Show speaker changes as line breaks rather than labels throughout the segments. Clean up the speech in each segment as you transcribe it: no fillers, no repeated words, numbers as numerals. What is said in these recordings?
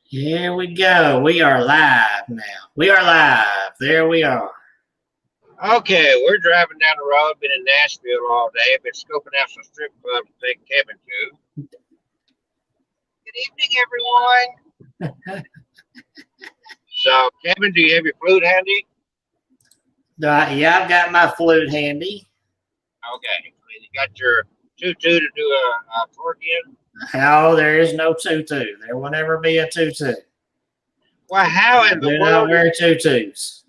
Here we go. We are live now. We are live. There we are.
Okay, we're driving down the road. Been in Nashville all day. Been scoping out some strip clubs to take Kevin to. Good evening, everyone. So, Kevin, do you have your flute handy?
Yeah, I've got my flute handy.
Okay. You got your tutu to do a twerk in?
No, there is no tutu. There will never be a tutu.
Well, how in the
Do not
world
wear tutus.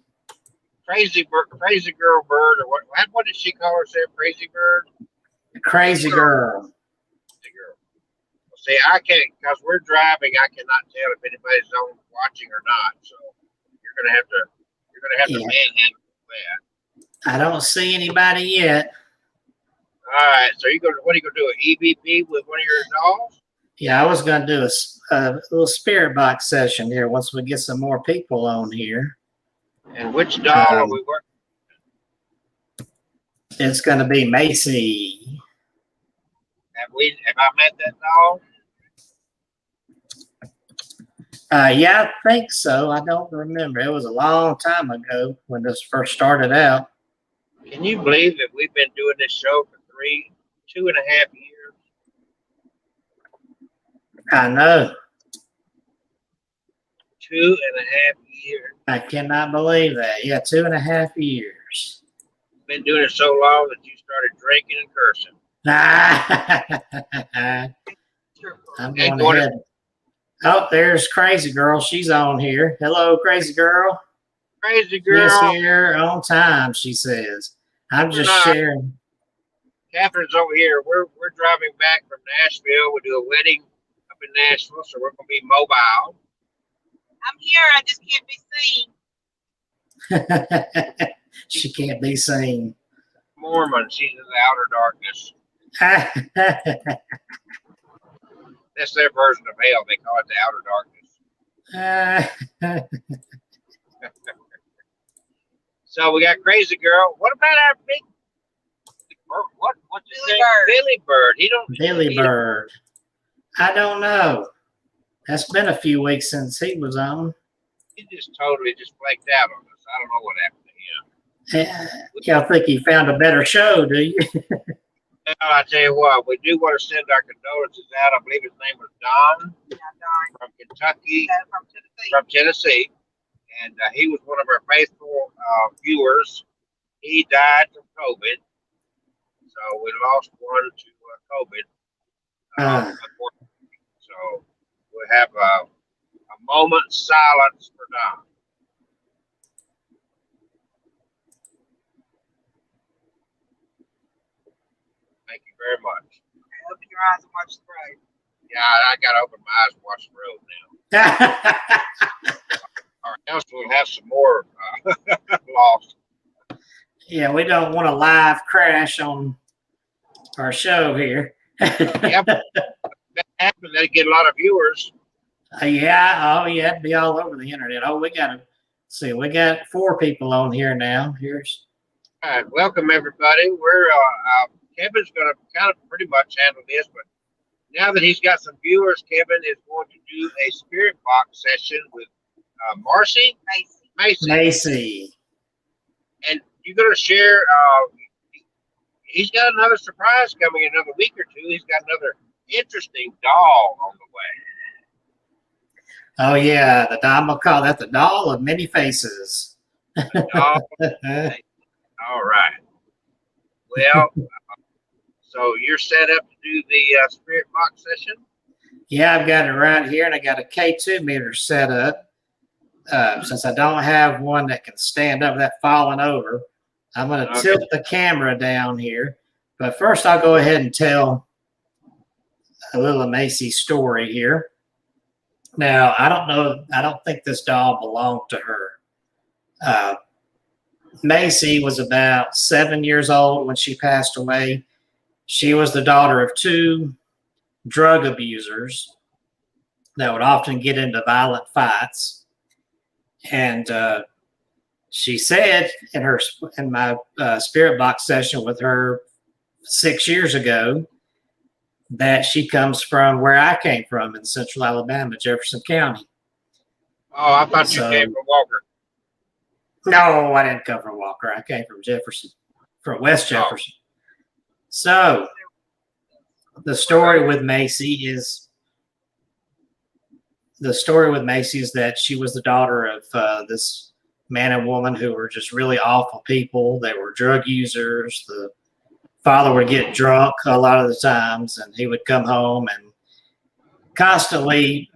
crazy girl bird, or what did she call herself? Crazy bird?
Crazy girl.
Crazy girl. Well, see, I can't, because we're driving, I cannot tell if anybody's on watching or not. So you're gonna have to manhandle that.
I don't see anybody yet.
All right, so what are you gonna do? An EVP with one of your dolls?
Yeah, I was going to do a little spirit box session here once we get some more people on here.
And which doll are we working?
It's going to be Macy.
Have I met that doll?
Yeah, I think so. I don't remember. It was a long time ago when this first started out.
Can you believe that we've been doing this show for 2.5 years?
I know.
2.5 years.
I cannot believe that. Yeah, 2.5 years.
Been doing it so long that you started drinking and cursing.
I'm going ahead. Oh, there's Crazy Girl. She's on here. Hello, Crazy Girl.
Crazy Girl.
She's here on time, she says. I'm just sharing.
Catherine's over here. We're driving back from Nashville. We do a wedding up in Nashville, so we're going to be mobile. I'm here. I just
can't be seen. She can't be seen.
Mormon. She's in the outer darkness. That's their version of hell. They call it the outer darkness. So we got Crazy Girl. What about our big? What's his name? Billy Bird.
Billy Bird. I don't know. That's been a few weeks since he was on.
He just totally flaked out on us. I don't know what happened to him.
Yeah, I think he found a better show, do you?
I tell you what, we do want to send our condolences out. I believe his name was Don. Yeah, Don. From Kentucky. From Tennessee. And he was one of our faithful viewers. He died from COVID. So we lost one to COVID. So we'll have a moment's silence for Don. Thank you very much. Okay, open your eyes and watch the road. Yeah, I got to open my eyes and watch the road now. Or else we'll have some more lost.
Yeah, we don't want a live crash on our show here.
Yep. That happens. They get a lot of viewers.
Yeah. Oh, yeah. It'd be all over the internet. Oh, we got to see. We got 4 people on here now. Here's.
All right. Welcome, everybody. We're Kevin's going to kind of pretty much handle this, but now that he's got some viewers, Kevin is going to do a spirit box session with Macy. And you're going to share. He's got another surprise coming in another week or two. He's got another interesting doll on the way.
Oh yeah, I'm gonna call that the doll of many faces.
Doll. All right. Well, so you're set up to do the spirit box session?
Yeah, I've got it right here, and I got a K2 meter set up. Since I don't have one that can stand up, that falling over, I'm going to tilt the camera down here. But first, I'll go ahead and tell a little Macy story here. Now, I don't think this doll belonged to her. Macy was about 7 years old when she passed away. She was the daughter of 2 drug abusers that would often get into violent fights. And she said in my spirit box session with her 6 years ago that she comes from where I came from in Central Alabama, Jefferson County.
Oh, I thought you
So-
came from Walker.
No, I didn't come from Walker. I came from Jefferson, from West Jefferson. So the story with Macy is that she was the daughter of this man and woman who were just really awful people. They were drug users. The father would get drunk a lot of the times, and he would come home and constantly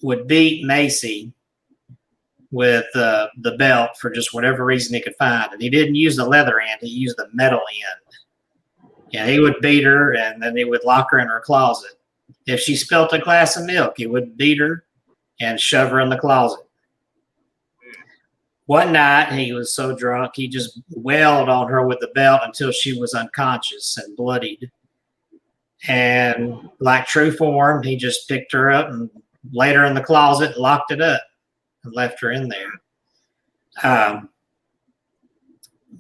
would beat Macy with the belt for just whatever reason he could find. And he didn't use the leather end, he used the metal end. And he would beat her, and then he would lock her in her closet. If she spilt a glass of milk, he would beat her and shove her in the closet. One night, he was so drunk, he just wailed on her with the belt until she was unconscious and bloodied. And like true form, he just picked her up and laid her in the closet, locked it up, and left her in there.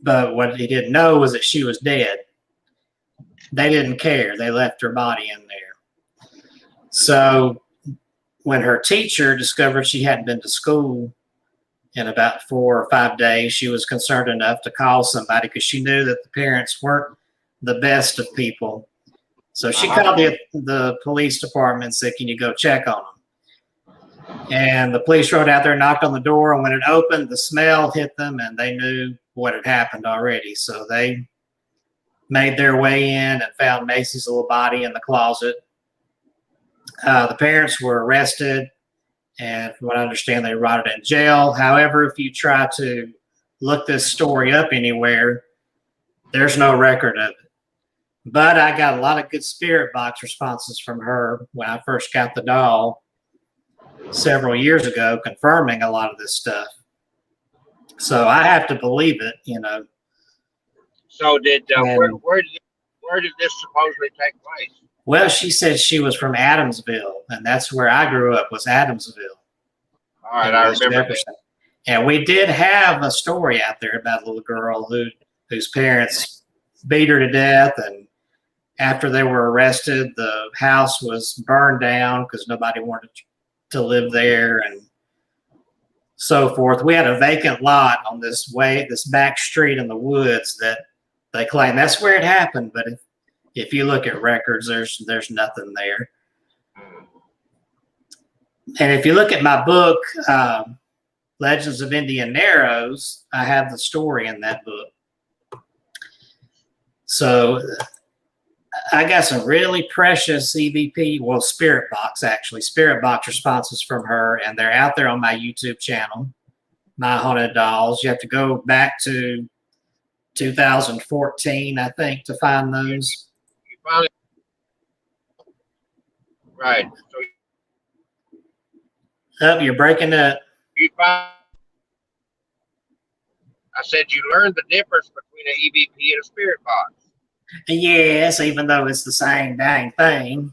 But what he didn't know was that she was dead. They didn't care. They left her body in there. So when her teacher discovered she hadn't been to school in about 4 or 5 days, she was concerned enough to call somebody because she knew that the parents weren't the best of people. So she called the police department and said, "Can you go check on them?" And the police rode out there, knocked on the door, and when it opened, the smell hit them, and they knew what had happened already. So they made their way in and found Macy's little body in the closet. The parents were arrested, and from what I understand, they rotted in jail. However, if you try to look this story up anywhere, there's no record of it. But I got a lot of good spirit box responses from her when I first got the doll several years ago, confirming a lot of this stuff. So I have to believe it, you know.
So where did this supposedly take place?
Well, she said she was from Adamsville, and that's where I grew up, was Adamsville.
All right, I remember that.
And we did have a story out there about a little girl whose parents beat her to death, and after they were arrested, the house was burned down because nobody wanted to live there and so forth. We had a vacant lot on this back street in the woods that they claim that's where it happened. But if you look at records, there's nothing there. And if you look at my book, Legends of Indian Narrows, I have the story in that book. So I got some really precious EVP, well, spirit box responses from her, and they're out there on my YouTube channel, My Haunted Dolls. You have to go back to 2014, I think, to find those.
You finally, right. So
Oh, you're breaking up.
I said you learned the difference between an EVP and a spirit box.
Yes, even though it's the same dang thing.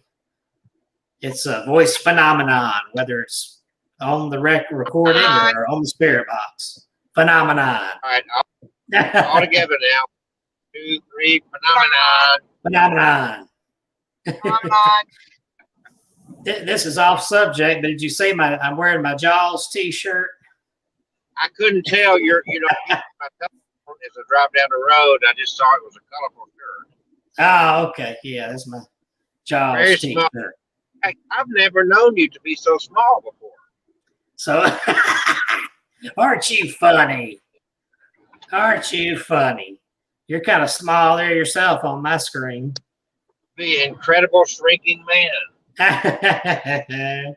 It's a voice phenomenon, whether it's on the recording or on the spirit box. Phenomenon.
All right, all together now. 2, 3, phenomenon.
Phenomenon. This is off subject, but did you see I'm wearing my Jaws t-shirt?
I couldn't tell my telephone as I drive down the road. I just saw it was a colorful shirt.
Oh, okay. Yeah, that's my Jaws
Very
t-shirt.
small. Hey, I've never known you to be so small before.
So, aren't you funny? Aren't you funny? You're kind of small there yourself on my screen.
The incredible shrinking
Well,
man.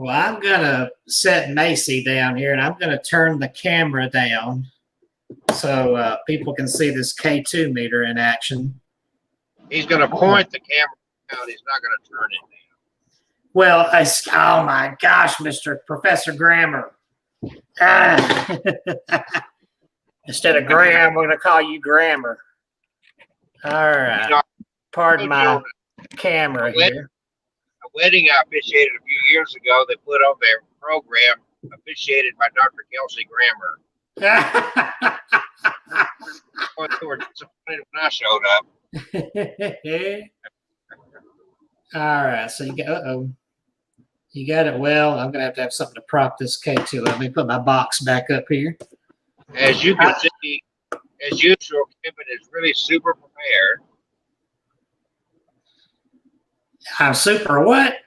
I'm going to set Macy down here, and I'm going to turn the camera down so people can see this K2 meter in action.
He's going to point the camera down. He's not going to turn it down.
Well, oh my gosh, Mr. Professor Grammar. Instead of Graham, we're going to call you Grammar. All right. Pardon my camera here.
A wedding I officiated a few years ago, they put on their program, officiated by Dr. Kelsey Grammer. They were disappointed when I showed up.
All right, so you go. You got it well. I'm going to have something to prop this K2. Let me put my box back up here.
As you can see, as usual, Kevin is really super prepared.
I'm super what?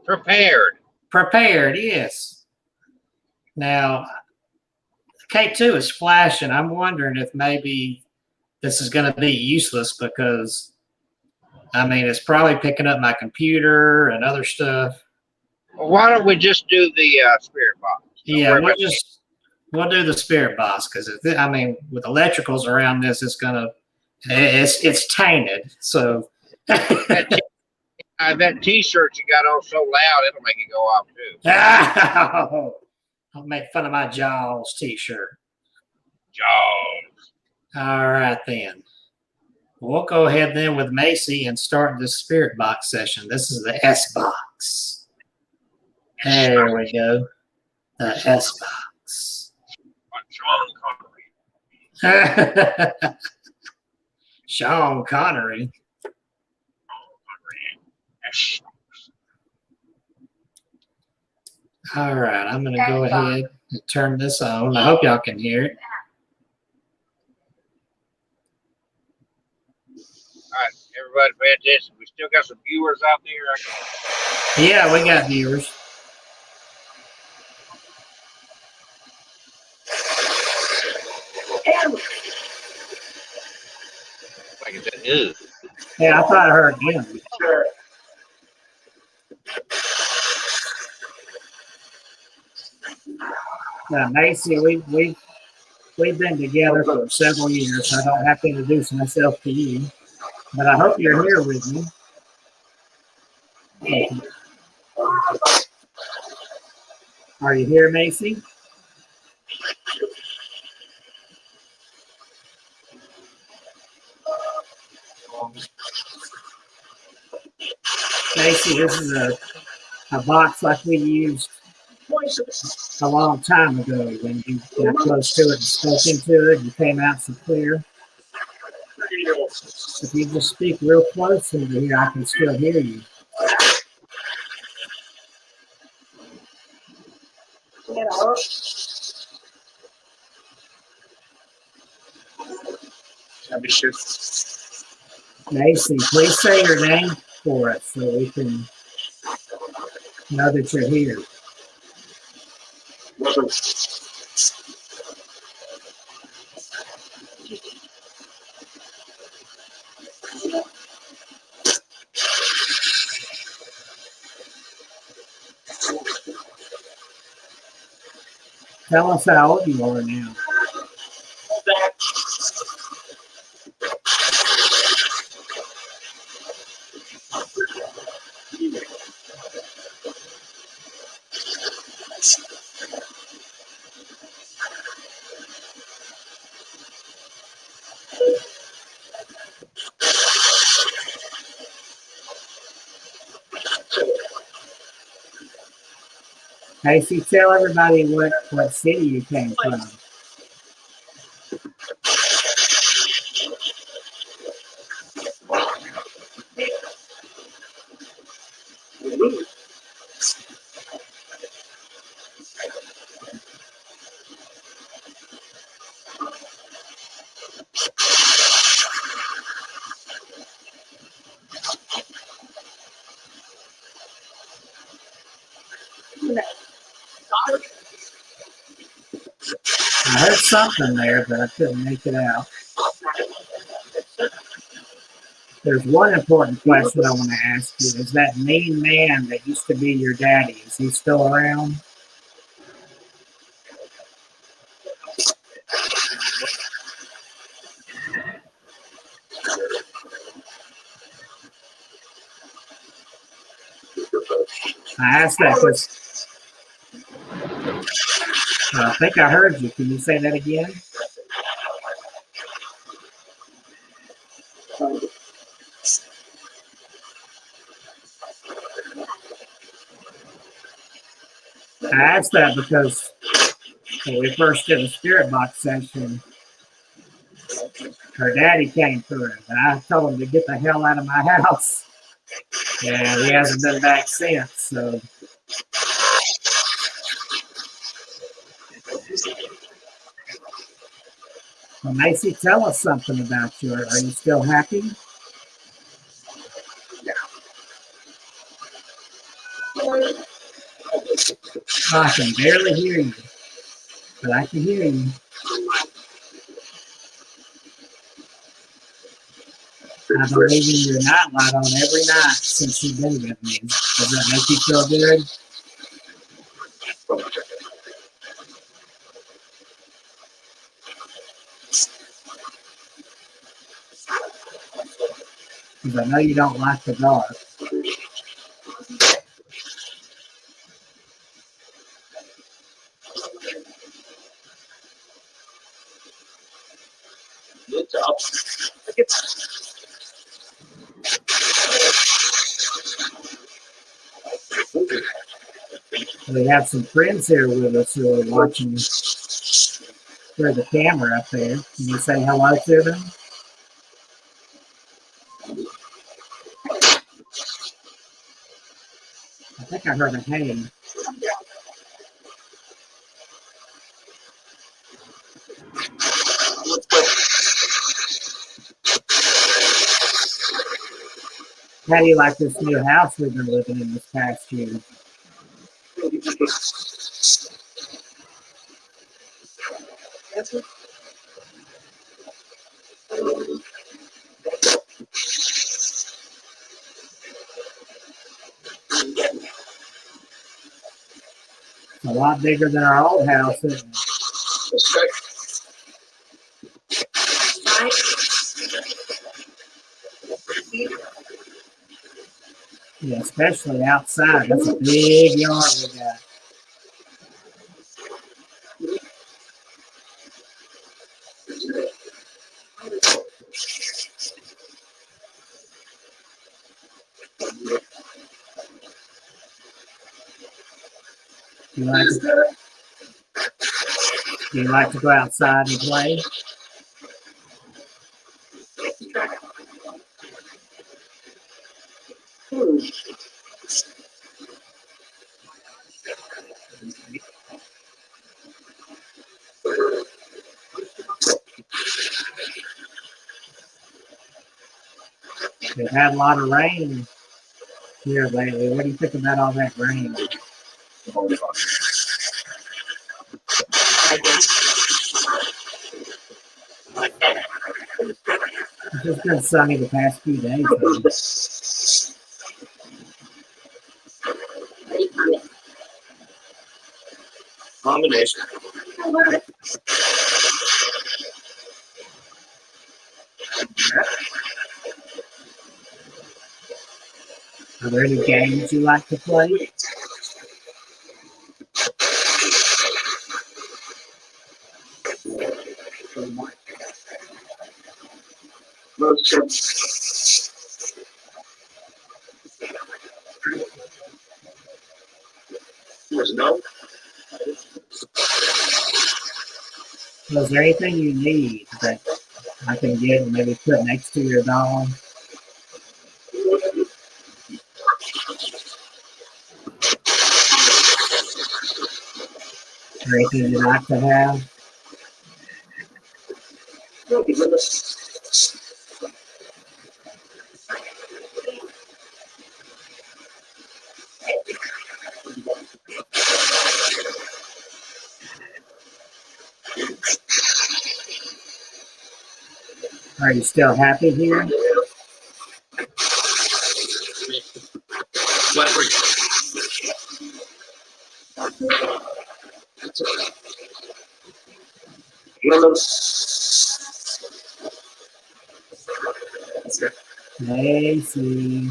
Prepared.
Prepared, yes. Now, K2 is flashing. I'm wondering if maybe this is going to be useless because, I mean, it's probably picking up my computer and other stuff.
Well, why don't we just do the spirit box?
Yeah, we'll do the spirit box because I mean, with electricals around this, it's tainted. So
that T-shirt you got on so loud, it'll make it go off too.
I'll make fun of my Jaws T-shirt.
Jaws.
All right then. We'll go ahead then with Macy and start this spirit box session. This is the S box. There we go. The S box. Sean Connery. All right, I'm going to go ahead and turn this on. I hope y'all can hear it.
All right, everybody pay attention. We still got some viewers out there.
Yeah, we got viewers.
Like I said, ew.
Yeah, I thought I heard him. Sure. Now, Macy, we've been together for several years. So I don't have to introduce myself to you, but I hope you're here with me. Are you here, Macy? Macy, this is a box like we used a long time ago when you got close to it and spoke into it. You came out so clear. If you just speak real close into here, I can still hear you. Macy, please say your name for us so we can know that you're here. Tell us how old you are now. Casey, tell everybody what city you came from. I heard something there, but I couldn't make it out. There's one important question I want to ask you. Is that mean man that used to be your daddy, is he still around? I asked that because I think I heard you. Can you say that again? I asked that because when we first did a spirit box session, her daddy came through, and I told him to get the hell out of my house. And he hasn't been back since. So Well, Macy, tell us something about you. Are you still happy? Oh, I can barely hear you, but I can hear you. I've been leaving your nightlight on every night since you've been with me. Does that make you feel good? Because I know you don't like the dark. We have some friends here with us who are watching through the camera up there. Can you say hello to them? I think I heard a hey. How do you like this new house we've been living in this past year? It's a lot bigger than our old house, isn't it? Yeah, especially outside. That's a big yard we got. Do you like to go outside and play? We've had a lot of rain here lately. What do you think about all that rain? It's just been sunny the past few days.
Combination.
Are there any games you like to play?
No.
Is there anything you need that I can get and maybe put next to your doll? Or anything you'd like to have? Are you still happy here? Macy.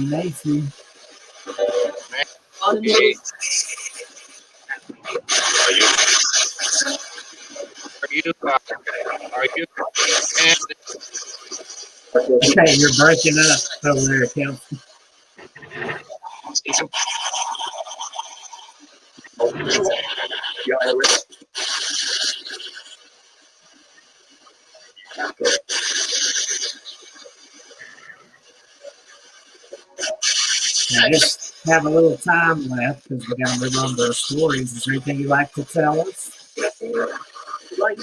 Macy.
Okay. Are you?
Okay, you're breaking up over there, Kelsey. I just have a little time left because we got to move on to our stories. Is there anything you'd like to tell us?
Like,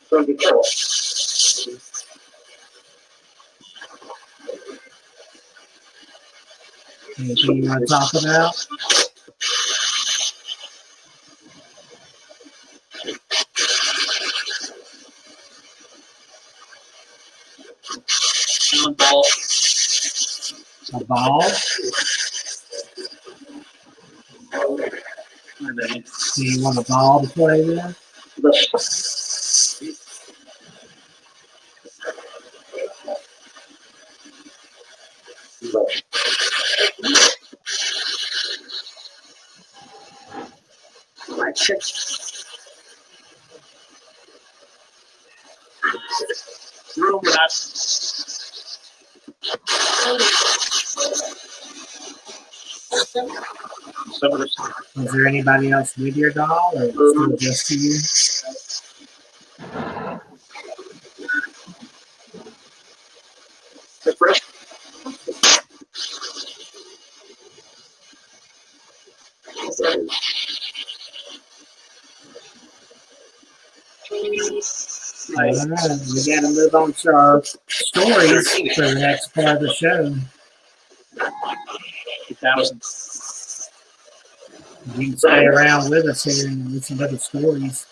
from the top.
Anything you want to talk about?
Ball.
A ball? Do you want a ball to play with?
My chick. Room with us.
Is there anybody else with your doll, or is it just you?
The fresh.
All right, we got to move on to our stories for the next part of the show.
2000.
You can stay around with us here and listen to the stories.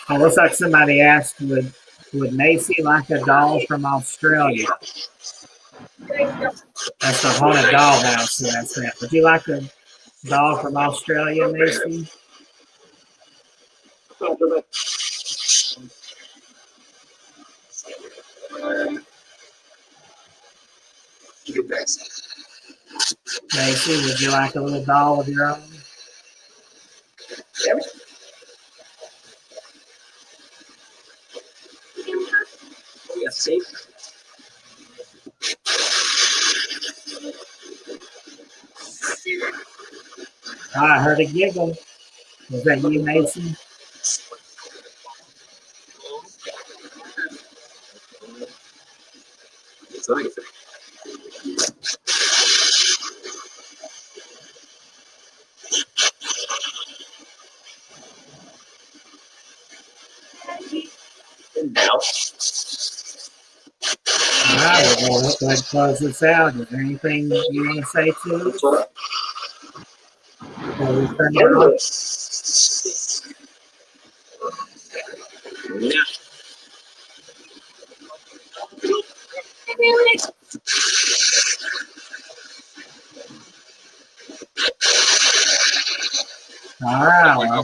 It looks like somebody asked, would Macy like a doll from Australia? That's the haunted dollhouse. So that's that. Would you like a doll from Australia, Macy? Macy, would you like a little doll of your own?
Yes, see?
Oh, I heard a giggle. Was that you, Macy?
And now.
All right, well, let's go ahead and close this out. Is there anything you want to say to us? Before we turn it off?
Yeah.
All right, well,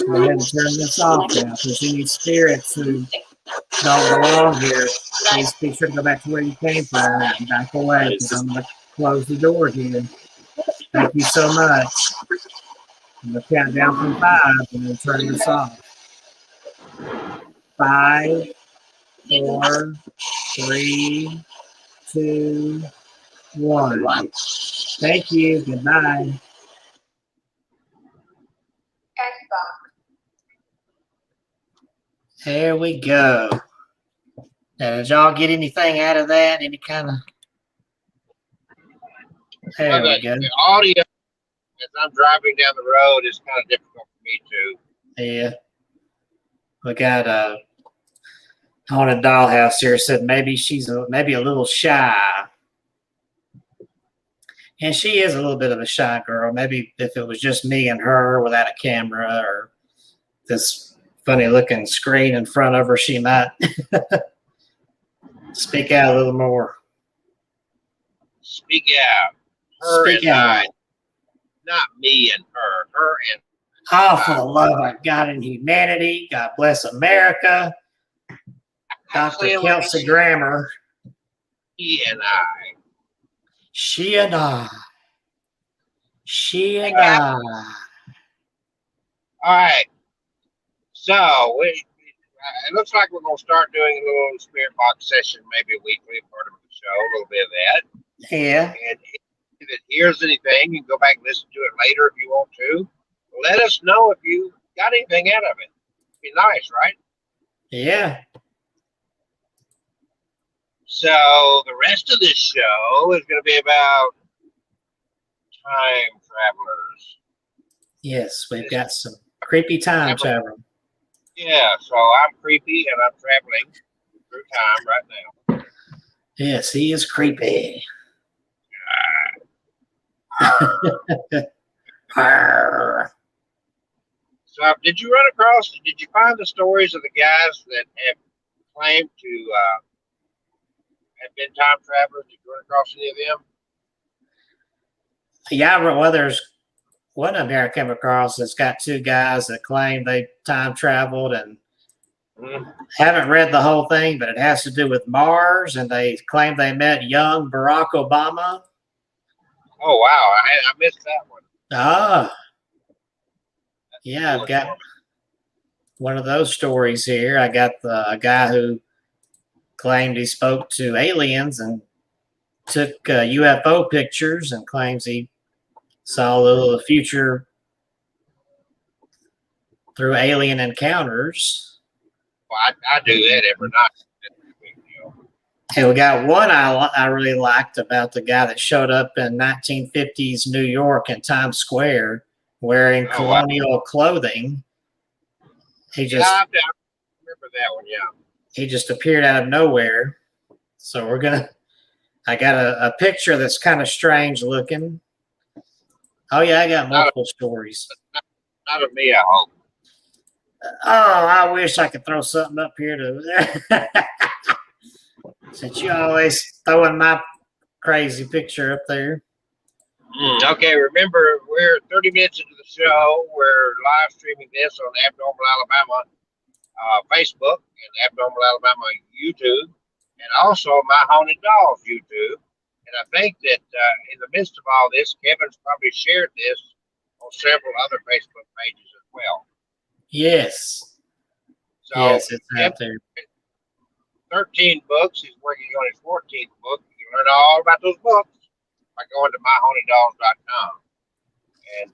go ahead and turn this off now. If there's any spirits who don't belong here, please be sure to go back to where you came from and back away because I'm going to close the door here. Thank you so much. I'm going to count down from 5 and then turn this off. 5, 4, 3, 2, 1. Thank you. Goodbye. There we go. Now, did y'all get anything out of that? Any kind of... There we go.
The audio, as I'm driving down the road, is kind of difficult for me too.
Yeah. We got a haunted dollhouse here. Said maybe she's maybe a little shy. And she is a little bit of a shy girl. Maybe if it was just me and her without a camera or this funny looking screen in front of her, she might speak out a little more.
Speak out. Her
Speak
and
out.
I. Not me and her. Her and
Awful love of God and humanity. God bless America. Dr. Kelsey Grammer.
he and I.
She and I. She and I.
All right. So it looks like we're going to start doing a little spirit box session, maybe a weekly part of the show, a little bit of that.
Yeah.
And that hears anything, you can go back and listen to it later if you want to. Let us know if you got anything out of it. Be nice, right?
Yeah.
So the rest of this show is going to be about time travelers.
Yes, we've got some creepy time travel.
Yeah, so I'm creepy and I'm traveling through time right now.
Yes, he is creepy. Arr.
So did you find the stories of the guys that have claimed to have been time travelers? Did you run across any of them?
Yeah, well, there's one of them here I came across that's got two guys that claim they time traveled and haven't read the whole thing, but it has to do with Mars, and they claim they met young Barack Obama.
Oh, wow. I missed that one.
Ah, yeah, I've got one of those stories here. I got a guy who claimed he spoke to aliens and took UFO pictures and claims he saw a little of the future through alien encounters.
Well, I do that every night.
Hey, we got one I really liked about the guy that showed up in 1950s New York in Times Square wearing colonial clothing. He just
I remember that one, yeah.
He just appeared out of nowhere. So I got a picture that's kind of strange looking. Oh yeah, I got multiple stories.
Not of me, I hope.
Oh, I wish I could throw something up here to since you always throwing my crazy picture up there.
Okay, remember, we're 30 minutes into the show. We're live streaming this on Abnormal Alabama Facebook and Abnormal Alabama YouTube, and also My Haunted Dolls YouTube. And I think that in the midst of all this, Kevin's probably shared this on several other Facebook pages as well.
Yes.
So
yes, it's out there.
13 books. He's working on his 14th book. You can learn all about those books by going to myhauntedolls.com. And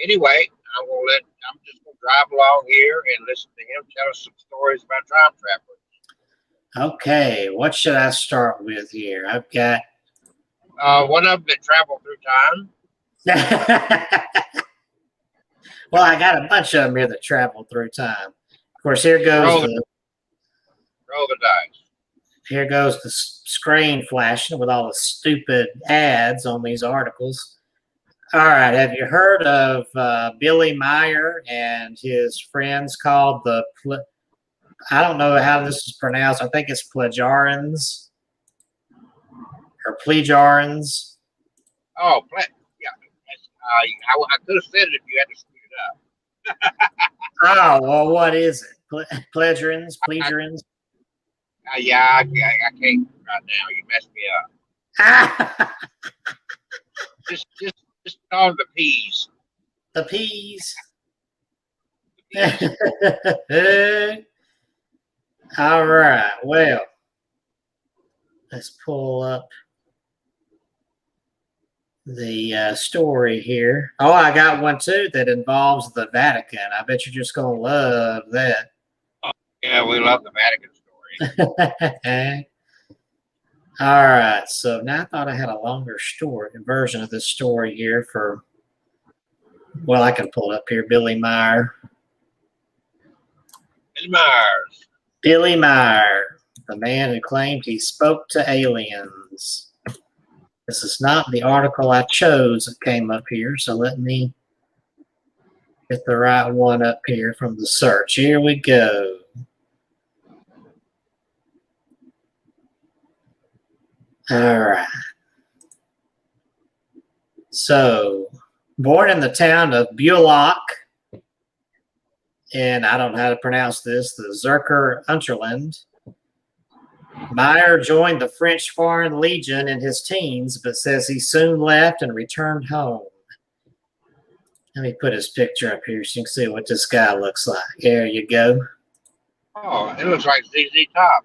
anyway, I'm just gonna drive along here and listen to him tell us some stories about time travelers.
Okay, what should I start with here? I've got
one of them that traveled through time.
Well, I got a bunch of them here that travel through time. Of course, here goes
roll the dice.
Here goes the screen flashing with all the stupid ads on these articles. All right, have you heard of Billy Meyer and his friends called the I don't know how this is pronounced. I think it's Plejarans or Plejarans.
Oh, yeah. I could have said it if you had to screw it up.
Oh, well, what is it? Plejarans?
Yeah, I can't right now. You messed me up. just call them the peas.
The peas. All right. Well, let's pull up the story here. Oh, I got one too that involves the Vatican. I bet you're just going to love that.
Oh, yeah, we love the Vatican story.
All right. So now I thought I had a longer version of this story here for, well, I can pull it up here. Billy Meyer. Billy Meyer, the man who claimed he spoke to aliens. This is not the article I chose that came up here, so let me get the right one up here from the search. Here we go. All right. So, born in the town of Bulak, and I don't know how to pronounce this, the Zerker Unterland, Meyer joined the French Foreign Legion in his teens, but says he soon left and returned home. Let me put his picture up here so you can see what this guy looks like. There you go.
Oh, it looks like ZZ Top.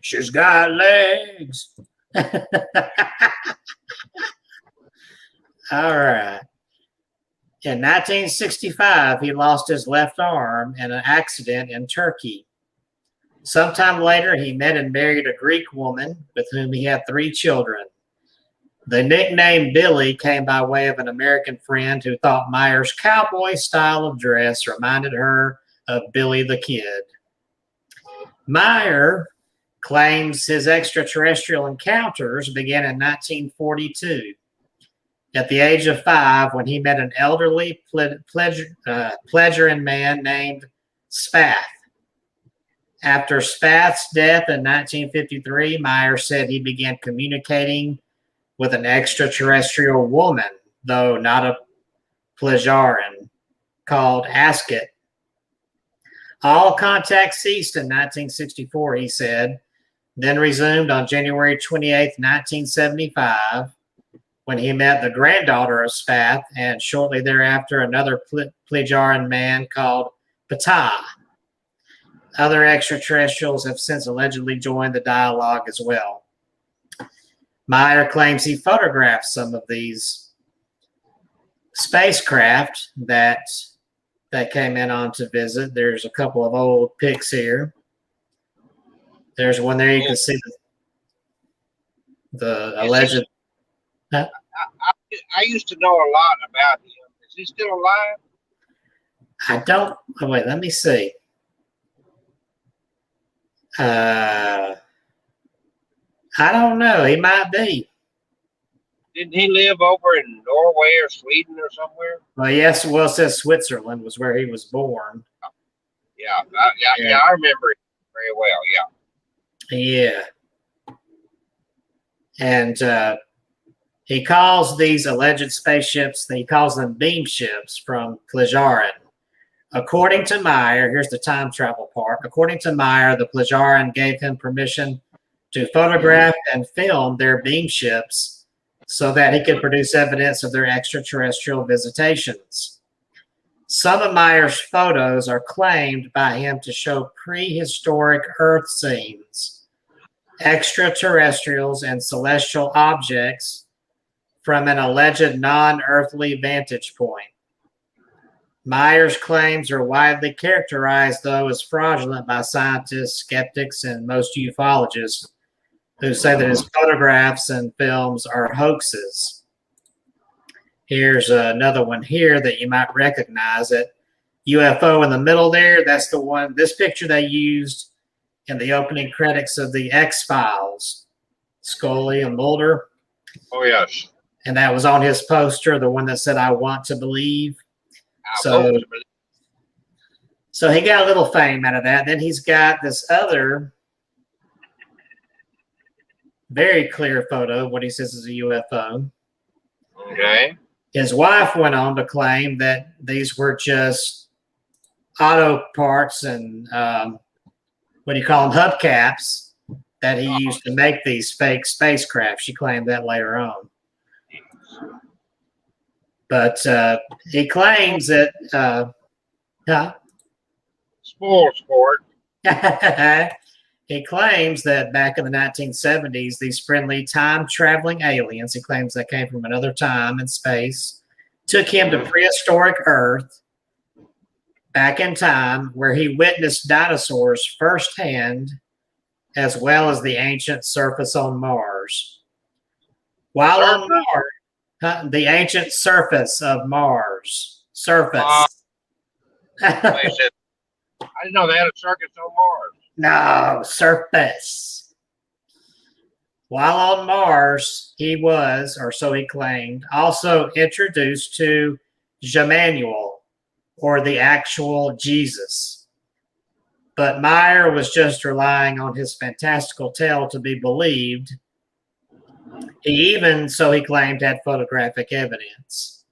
She's got legs. All right. In 1965, he lost his left arm in an accident in Turkey. Sometime later, he met and married a Greek woman with whom he had 3 children. The nickname Billy came by way of an American friend who thought Meyer's cowboy style of dress reminded her of Billy the Kid. Meyer claims his extraterrestrial encounters began in 1942. At the age of 5, when he met an elderly pleasuring man named Spath. After Spath's death in 1953, Meyer said he began communicating with an extraterrestrial woman, though not a Plejarin, called Asket. All contact ceased in 1964, he said, then resumed on January 28, 1975, when he met the granddaughter of Spath, and shortly thereafter another Plejarin man called Ptah. Other extraterrestrials have since allegedly joined the dialogue as well. Meyer claims he photographed some of these spacecraft that came in on to visit. There's a couple of old pics here. There's one there you can see the alleged.
I used to know a lot about him. Is he still alive?
I don't. Oh, wait, let me see. I don't know. He might be.
Didn't he live over in Norway or Sweden or somewhere?
Well, yes. Well, it says Switzerland was where he was born.
Yeah, I remember it very well.
Yeah. And he calls these alleged spaceships, he calls them beam ships from Plejarin. According to Meyer, here's the time travel part. According to Meyer, the Plejarin gave him permission to photograph and film their beam ships so that he could produce evidence of their extraterrestrial visitations. Some of Meyer's photos are claimed by him to show prehistoric Earth scenes, extraterrestrials, and celestial objects from an alleged non-earthly vantage point. Meyer's claims are widely characterized, though, as fraudulent by scientists, skeptics, and most ufologists who say that his photographs and films are hoaxes. Here's another one here that you might recognize. That UFO in the middle there, that's the one, this picture they used in the opening credits of the X-Files, Scully and Mulder.
Oh, yes.
And that was on his poster, the one that said, "I want to believe." So he got a little fame out of that. Then he's got this other very clear photo of what he says is a UFO.
Okay.
His wife went on to claim that these were just auto parts and what do you call them, hubcaps that he used to make these fake spacecraft. She claimed that later on. But he claims that
Sport.
He claims that back in the 1970s, these friendly time-traveling aliens, he claims they came from another time and space, took him to prehistoric Earth back in time, where he witnessed dinosaurs firsthand, as well as the ancient surface on Mars. While on Mars, the ancient surface of Mars. Surface.
I didn't know they had a circus on Mars.
No, surface. While on Mars, he was, or so he claimed, also introduced to Jemanuel, or the actual Jesus. But Meyer was just relying on his fantastical tale to be believed. He even, so he claimed, had photographic evidence.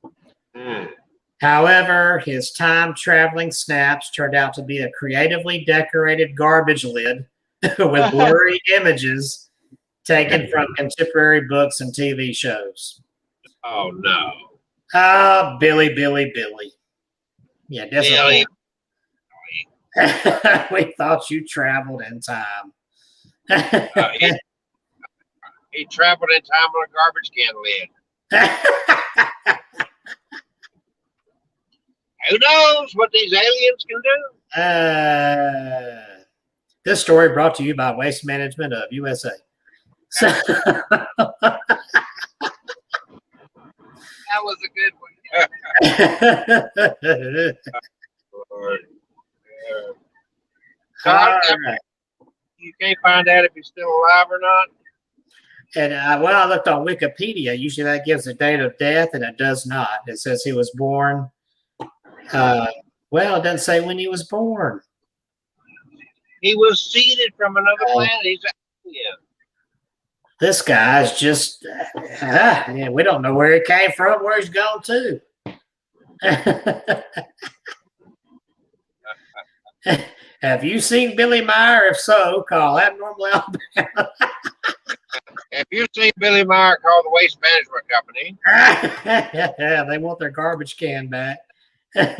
However, his time-traveling snaps turned out to be a creatively decorated garbage lid with blurry images taken from contemporary books and TV shows.
Oh, no.
Billy. Yeah, disappointing. We thought you traveled in time.
He He traveled in time on a garbage can lid. Who knows what these aliens can do?
This story brought to you by Waste Management of USA. So,
That was a good one. Lord. So
all right.
you can't find out if he's still alive or not.
And when I looked on Wikipedia, usually that gives the date of death, and it does not. It says he was born. Well, it doesn't say when he was born.
He was seeded from another planet. He's an alien.
This guy's just, yeah, we don't know where he came from, where he's gone to. Have you seen Billy Meyer? If so, call Abnormal Alabama.
Have you seen Billy Meyer call the Waste Management Company?
Yeah, they want their garbage can back.
Yeah,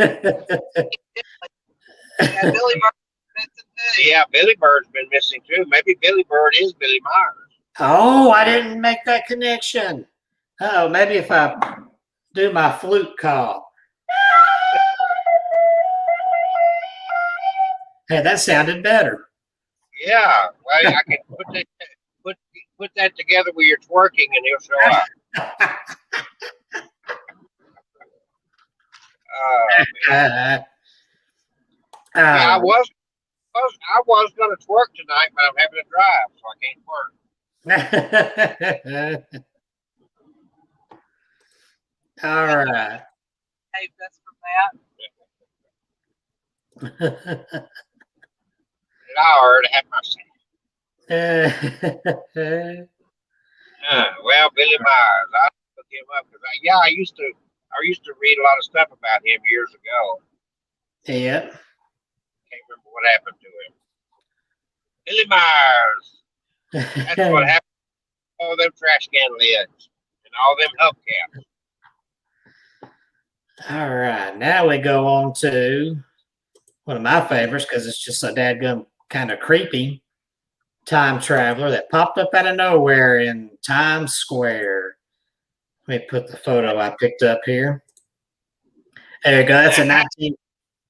Billy Bird's been missing too. Maybe Billy Bird is Billy Myers.
Oh, I didn't make that connection. Oh, maybe if I do my flute call. Hey, that sounded better.
Yeah, well, I can put that together with your twerking, and he'll show up. Yeah, I was going to twerk tonight, but I'm having to drive, so I can't twerk.
All right.
Hey, that's from that.
Lord, have mercy. Well, Billy Myers, I looked him up because I used to read a lot of stuff about him years ago.
Yeah.
Can't remember what happened to him. Billy Myers. That's what happened to all them trash can lids and all them hubcaps.
All right. Now we go on to one of my favorites because it's just so dadgum kind of creepy. Time traveler that popped up out of nowhere in Times Square. Let me put the photo I picked up here. There you go. That's a 19.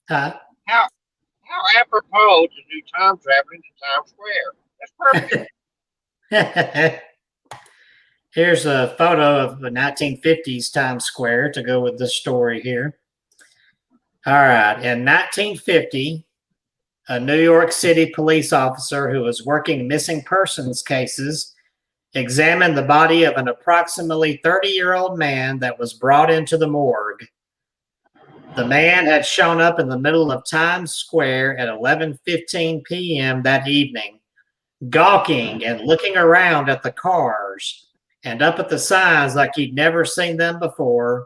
Huh?
How apropos to do time traveling to Times Square. That's perfect.
Here's a photo of the 1950s Times Square to go with the story here. All right. In 1950, a New York City police officer who was working missing persons cases examined the body of an approximately 30-year-old man that was brought into the morgue. The man had shown up in the middle of Times Square at 11:15 p.m. that evening, gawking and looking around at the cars and up at the signs like he'd never seen them before,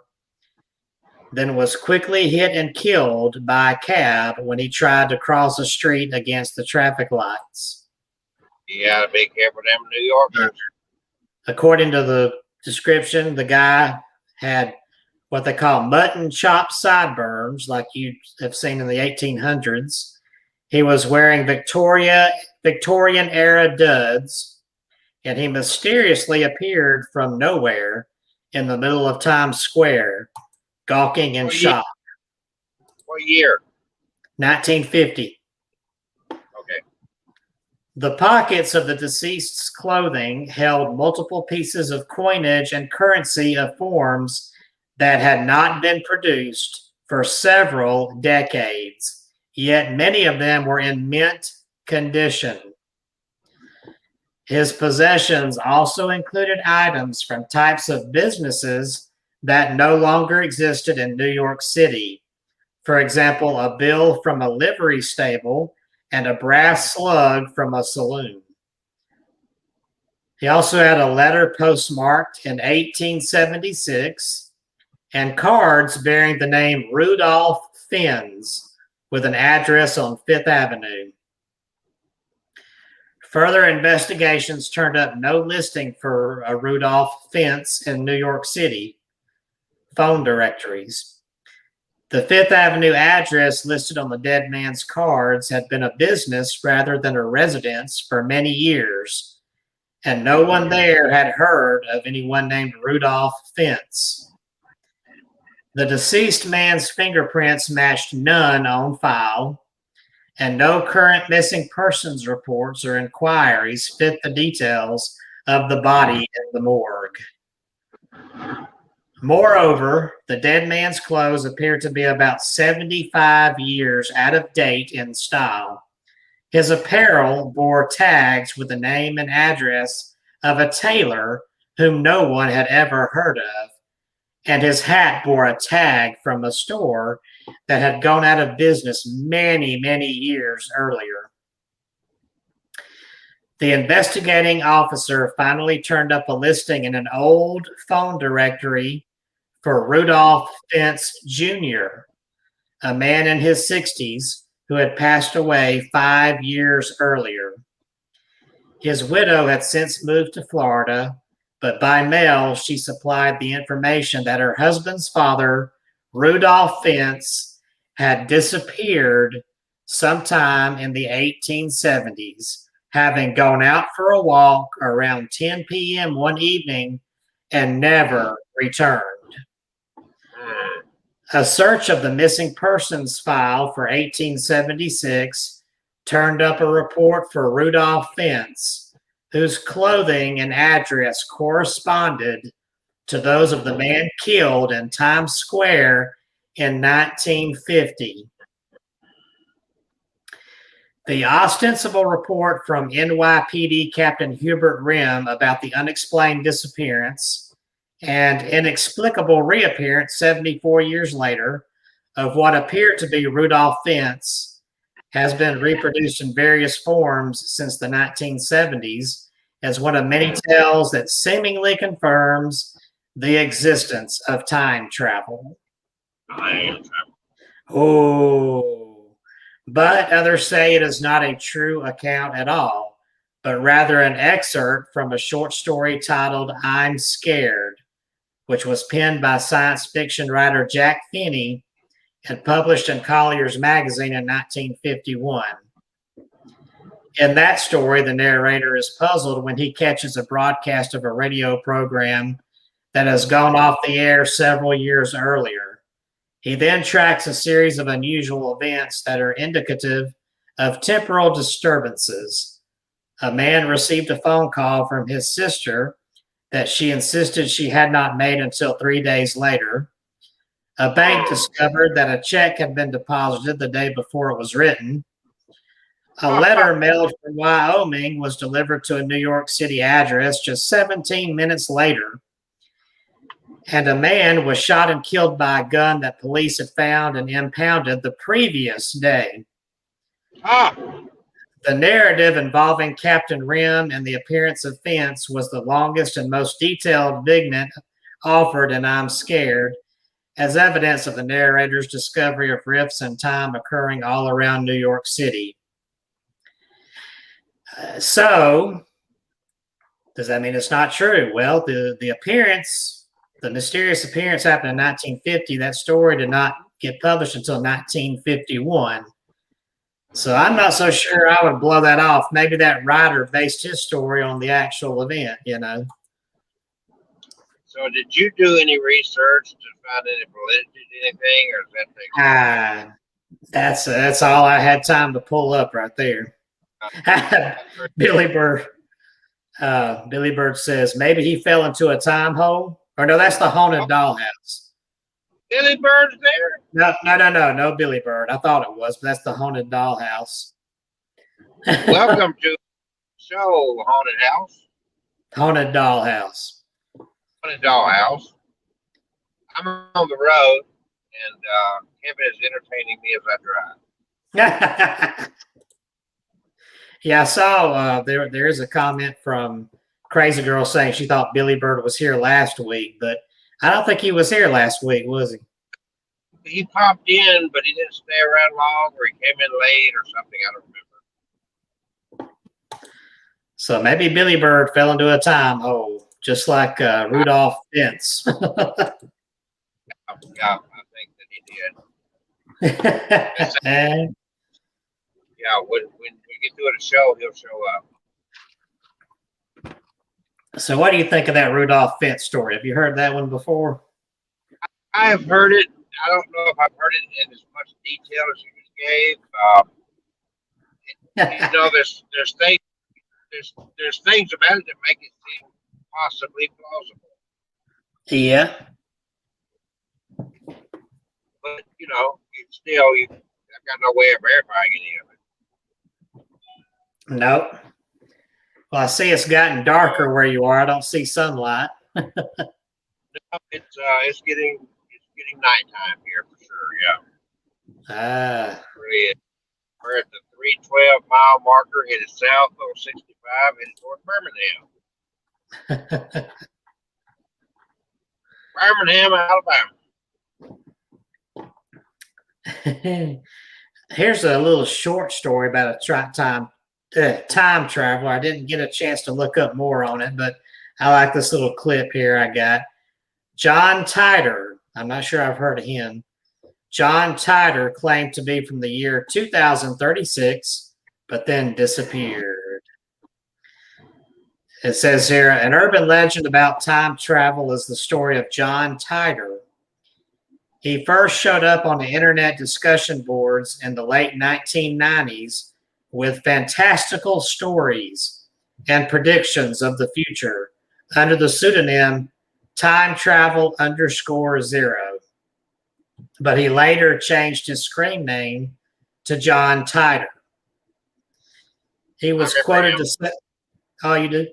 then was quickly hit and killed by a cab when he tried to cross the street against the traffic lights.
You gotta be careful, them New Yorkers.
According to the description, the guy had what they call mutton chop sideburns, like you have seen in the 1800s. He was wearing Victorian era duds, and he mysteriously appeared from nowhere in the middle of Times Square, gawking in shock.
What year?
1950.
Okay.
The pockets of the deceased's clothing held multiple pieces of coinage and currency of forms that had not been produced for several decades, yet many of them were in mint condition. His possessions also included items from types of businesses that no longer existed in New York City. For example, a bill from a livery stable and a brass slug from a saloon. He also had a letter postmarked in 1876 and cards bearing the name Rudolph Fiennes with an address on Fifth Avenue. Further investigations turned up no listing for a Rudolph Fiennes in New York City phone directories. The Fifth Avenue address listed on the dead man's cards had been a business rather than a residence for many years, and no one there had heard of anyone named Rudolph Fentz. The deceased man's fingerprints matched none on file, and no current missing persons reports or inquiries fit the details of the body in the morgue. Moreover, the dead man's clothes appeared to be about 75 years out of date in style. His apparel bore tags with the name and address of a tailor whom no one had ever heard of, and his hat bore a tag from a store that had gone out of business many, many years earlier. The investigating officer finally turned up a listing in an old phone directory for Rudolph Fentz Jr., a man in his 60s who had passed away 5 years earlier. His widow had since moved to Florida, but by mail she supplied the information that her husband's father, Rudolph Fentz, had disappeared sometime in the 1870s, having gone out for a walk around 10 p.m. one evening and never returned. A search of the missing persons file for 1876 turned up a report for Rudolph Fentz, whose clothing and address corresponded to those of the man killed in Times Square in 1950. The ostensible report from NYPD Captain Hubert Rim about the unexplained disappearance and inexplicable reappearance 74 years later of what appeared to be Rudolph Fentz has been reproduced in various forms since the 1970s as one of many tales that seemingly confirms the existence of time travel. Oh, but others say it is not a true account at all, but rather an excerpt from a short story titled I'm Scared, which was penned by science fiction writer Jack Finney and published in Collier's Magazine in 1951. In that story, the narrator is puzzled when he catches a broadcast of a radio program that has gone off the air several years earlier. He then tracks a series of unusual events that are indicative of temporal disturbances. A man received a phone call from his sister that she insisted she had not made until 3 days later. A bank discovered that a check had been deposited the day before it was written. A letter mailed from Wyoming was delivered to a New York City address just 17 minutes later. And a man was shot and killed by a gun that police had found and impounded the previous day. The narrative involving Captain Rim and the appearance of Fentz was the longest and most detailed vignette offered in I'm Scared, as evidence of the narrator's discovery of rifts in time occurring all around New York City. So, does that mean it's not true? Well, the appearance, the mysterious appearance happened in 1950. That story did not get published until 1951. So I'm not so sure I would blow that off. Maybe that writer based his story on the actual event, you know.
So did you do any research to find any validity to anything, or is that
That's all I had time to pull up right there. Billy Bird says maybe he fell into a time hole. Or no, that's the haunted dollhouse.
Billy Bird's there?
No, Billy Bird. I thought it was, but that's the haunted dollhouse.
Welcome to the show, Haunted House.
Haunted dollhouse.
Haunted Dollhouse. I'm on the road, and Kevin is entertaining me as I drive.
Yeah, I saw there is a comment from Crazy Girl saying she thought Billy Bird was here last week, but I don't think he was here last week, was he?
He popped in, but he didn't stay around long, or he came in late or something. I don't remember.
So maybe Billy Bird fell into a time hole, just like Rudolph Fentz.
Yeah, I think that he did. Yeah, when we get to the show, he'll show up.
So what do you think of that Rudolph Fentz story? Have you heard that one before?
I have heard it. I don't know if I've heard it in as much detail as you just gave. There's things about it that make it seem possibly plausible.
Yeah.
But it's still I've got no way of verifying any of it.
Nope. Well, I see it's gotten darker where you are. I don't see sunlight.
No, it's getting nighttime here for sure. Yeah. We're at the 312-mile marker, headed south on 65, headed toward Birmingham. Birmingham, Alabama.
Here's a little short story about a time traveler. I didn't get a chance to look up more on it, but I like this little clip here I got. John Titor, I'm not sure I've heard of him. John Titor claimed to be from the year 2036, but then disappeared. It says here, an urban legend about time travel is the story of John Titor. He first showed up on the internet discussion boards in the late 1990s with fantastical stories and predictions of the future under the pseudonym Time Travel _0. But he later changed his screen name to John Titor. He was quoted to say, oh, you do?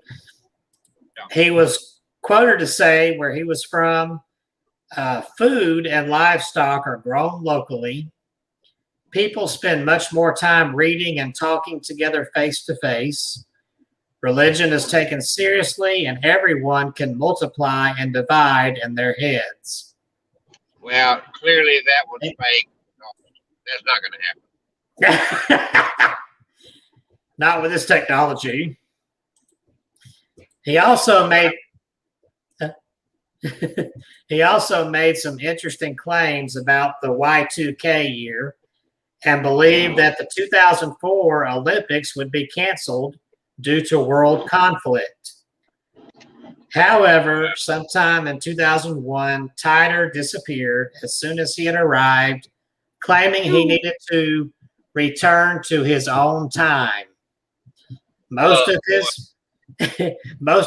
He was quoted to say where he was from, food and livestock are grown locally. People spend much more time reading and talking together face to face. Religion is taken seriously, and everyone can multiply and divide in their heads.
Well, clearly that was fake. No, that's not going to happen.
Not with this technology. He also made some interesting claims about the Y2K year and believed that the 2004 Olympics would be canceled due to world conflict. However, sometime in 2001, Titor disappeared as soon as he had arrived, claiming he needed to return to his own time. Most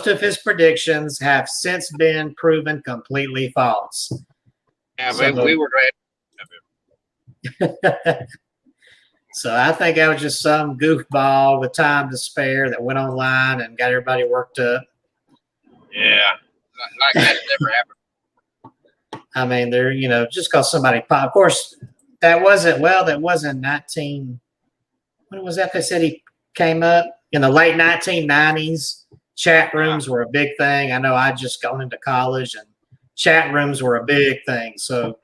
of his predictions have since been proven completely false.
Yeah, but we were glad.
So I think that was just some goofball with time to spare that went online and got everybody worked up.
Yeah, like that never happened.
I mean, just because somebody popped. Of course, that wasn't 19. When was that? They said he came up in the late 1990s. Chat rooms were a big thing. I know I just gone into college and chat rooms were a big thing. So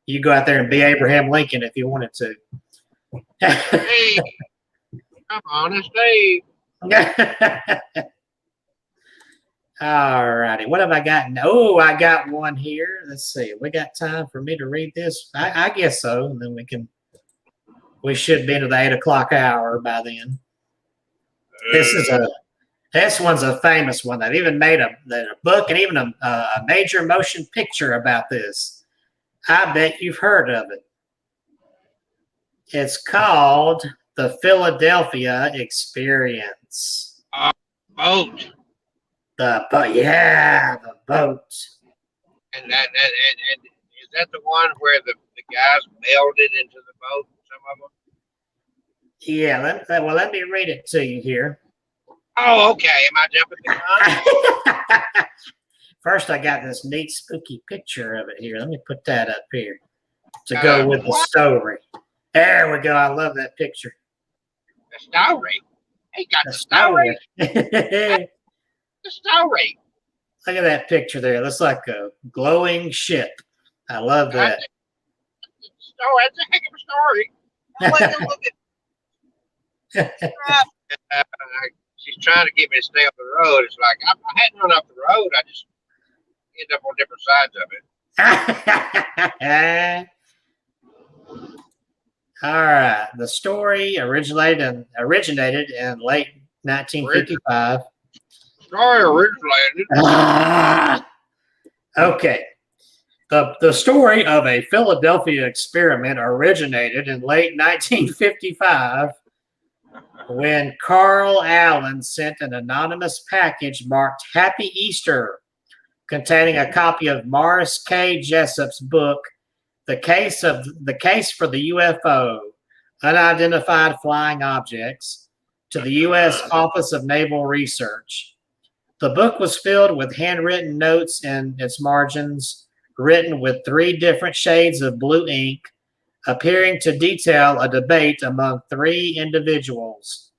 you go out there and be Abraham Lincoln if you wanted to.
Hey, I'm honest, Dave.
All righty. What have I got? Oh, I got one here. Let's see. We got time for me to read this? I guess so. And then we should be into the 8 o'clock hour by then. This one's a famous one. They've even made a book and even a major motion picture about this. I bet you've heard of it. It's called The Philadelphia Experience.
Boat.
The boat.
And is that the one where the guys melded into the boat? Some of them.
Yeah. Let me read it to you here.
Oh, okay. Am I jumping the gun?
First, I got this neat, spooky picture of it here. Let me put that up here to go with the story. There we go. I love that picture.
The story. He got the
story.
The story.
Look at that picture there. Looks like a glowing ship. I love that.
That's a heck of a story. She's trying to get me to stay on the road. It's like I hadn't run off the road. I just ended up on different sides of it.
All right. The story originated in late 1955
Destroyer is landed.
Ah! Okay. The story of a Philadelphia experiment originated in late 1955 when Carl Allen sent an anonymous package marked Happy Easter containing a copy of Morris K. Jessup's book, The Case for the UFO, Unidentified Flying Objects, to the U.S. Office of Naval Research. The book was filled with handwritten notes in its margins, written with 3 different shades of blue ink, appearing to detail a debate among 3 individuals,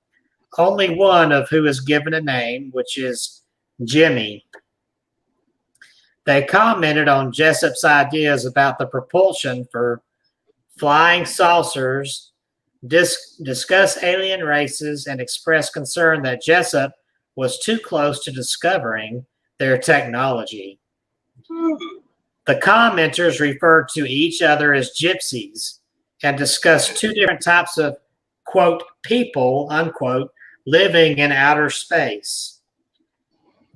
only one of who is given a name, which is Jimmy. They commented on Jessup's ideas about the propulsion for flying saucers, discuss alien races, and express concern that Jessup was too close to discovering their technology. The commenters referred to each other as gypsies and discussed 2 different types of, quote, people, unquote, living in outer space.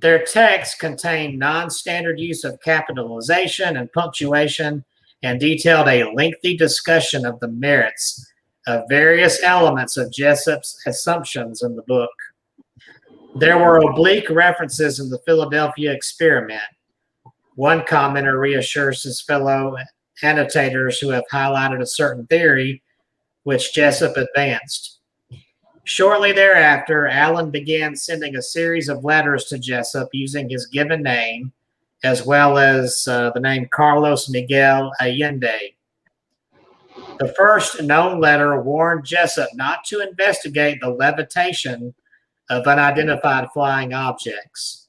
Their texts contained non-standard use of capitalization and punctuation and detailed a lengthy discussion of the merits of various elements of Jessup's assumptions in the book. There were oblique references in the Philadelphia experiment. One commenter reassures his fellow annotators who have highlighted a certain theory which Jessup advanced. Shortly thereafter, Allen began sending a series of letters to Jessup using his given name, as well as the name Carlos Miguel Allende. The first known letter warned Jessup not to investigate the levitation of unidentified flying objects.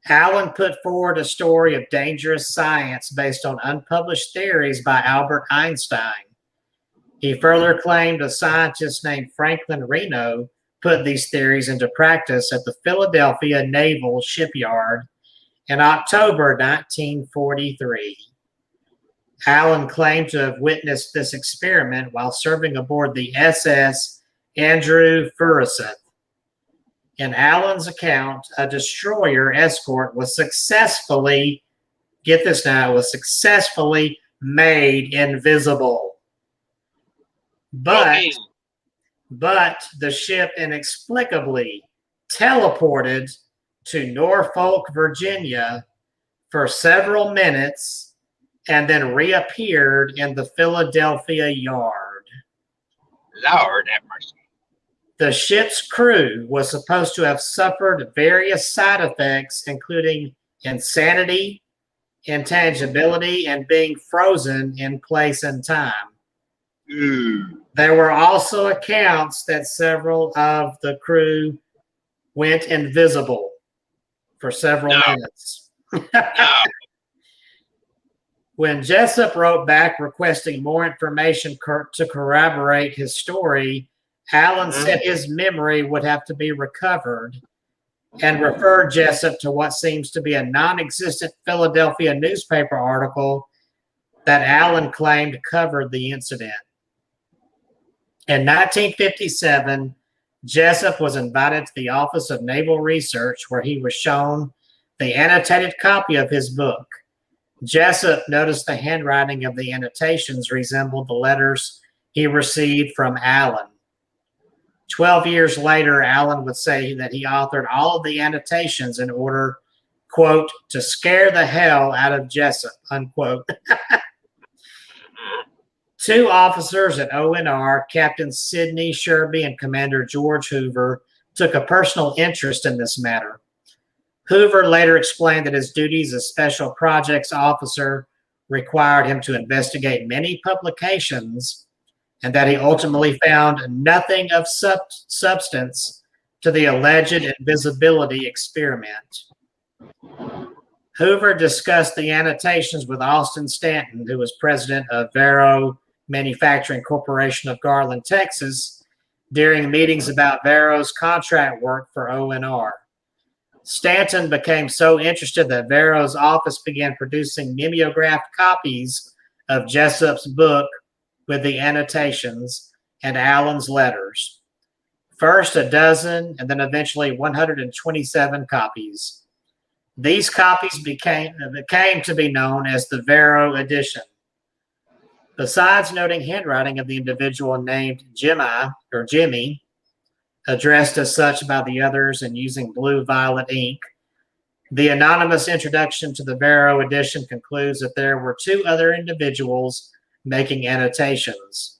Allen put forward a story of dangerous science based on unpublished theories by Albert Einstein. He further claimed a scientist named Franklin Reno put these theories into practice at the Philadelphia Naval Shipyard in October 1943. Allen claimed to have witnessed this experiment while serving aboard the SS Andrew Furuseth. In Allen's account, a destroyer escort was successfully, get this now, was successfully made invisible. But the ship inexplicably teleported to Norfolk, Virginia for several minutes and then reappeared in the Philadelphia yard.
Lord have mercy.
The ship's crew was supposed to have suffered various side effects, including insanity, intangibility, and being frozen in place and time. There were also accounts that several of the crew went invisible for several minutes. When Jessup wrote back requesting more information to corroborate his story, Allen said his memory would have to be recovered and referred Jessup to what seems to be a non-existent Philadelphia newspaper article that Allen claimed covered the incident. In 1957, Jessup was invited to the Office of Naval Research, where he was shown the annotated copy of his book. Jessup noticed the handwriting of the annotations resembled the letters he received from Allen. 12 years later, Allen would say that he authored all of the annotations in order, quote, to scare the hell out of Jessup, unquote. 2 officers at ONR, Captain Sidney Sherby and Commander George Hoover, took a personal interest in this matter. Hoover later explained that his duties as Special Projects Officer required him to investigate many publications and that he ultimately found nothing of substance to the alleged invisibility experiment. Hoover discussed the annotations with Austin Stanton, who was president of Vero Manufacturing Corporation of Garland, Texas, during meetings about Vero's contract work for ONR. Stanton became so interested that Vero's office began producing mimeographed copies of Jessup's book with the annotations and Allen's letters. First a dozen, and then eventually 127 copies. These copies became to be known as the Vero edition. Besides noting handwriting of the individual named Jimmy, addressed as such by the others and using blue-violet ink, the anonymous introduction to the Vero edition concludes that there were two other individuals making annotations.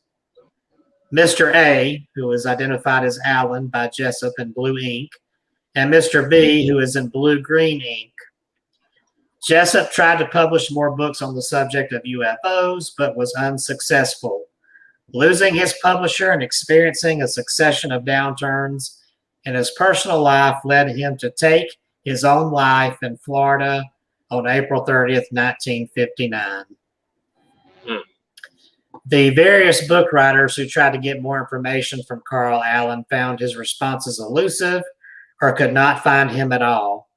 Mr. A, who is identified as Allen by Jessup in blue ink, and Mr. B, who is in blue-green ink. Jessup tried to publish more books on the subject of UFOs, but was unsuccessful. Losing his publisher and experiencing a succession of downturns in his personal life led him to take his own life in Florida on April 30th, 1959. The various book writers who tried to get more information from Carl Allen found his responses elusive or could not find him at all.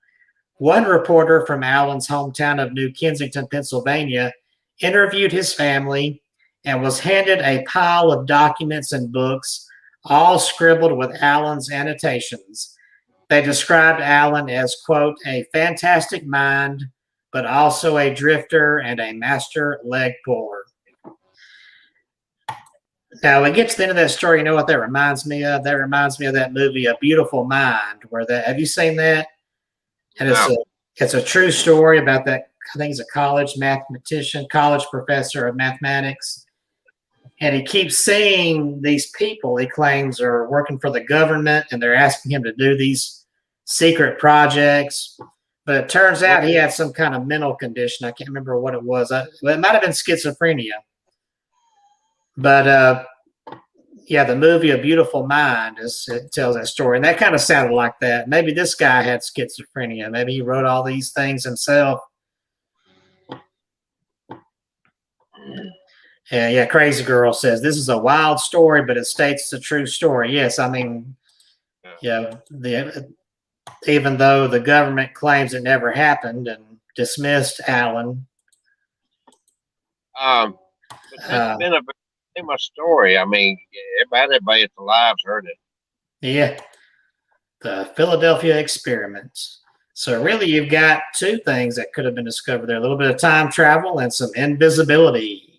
One reporter from Allen's hometown of New Kensington, Pennsylvania, interviewed his family and was handed a pile of documents and books, all scribbled with Allen's annotations. They described Allen as, quote, a fantastic mind, but also a drifter and a master leg puller. Now, when we get to the end of that story, you know what that reminds me of? That reminds me of that movie, A Beautiful Mind, have you seen that? And it's a true story about that. I think he's a college mathematician, college professor of mathematics. And he keeps seeing these people he claims are working for the government, and they're asking him to do these secret projects. But it turns out he had some kind of mental condition. I can't remember what it was. It might have been schizophrenia. But yeah, the movie A Beautiful Mind it tells that story. And that kind of sounded like that. Maybe this guy had schizophrenia. Maybe he wrote all these things himself. Yeah, Crazy Girl says, this is a wild story, but it states it's a true story. Yes, I mean, yeah, even though the government claims it never happened and dismissed Allen.
But that's been a famous story. I mean, everybody that's alive's heard it.
Yeah, the Philadelphia experiment. So really, you've got two things that could have been discovered there: a little bit of time travel and some invisibility.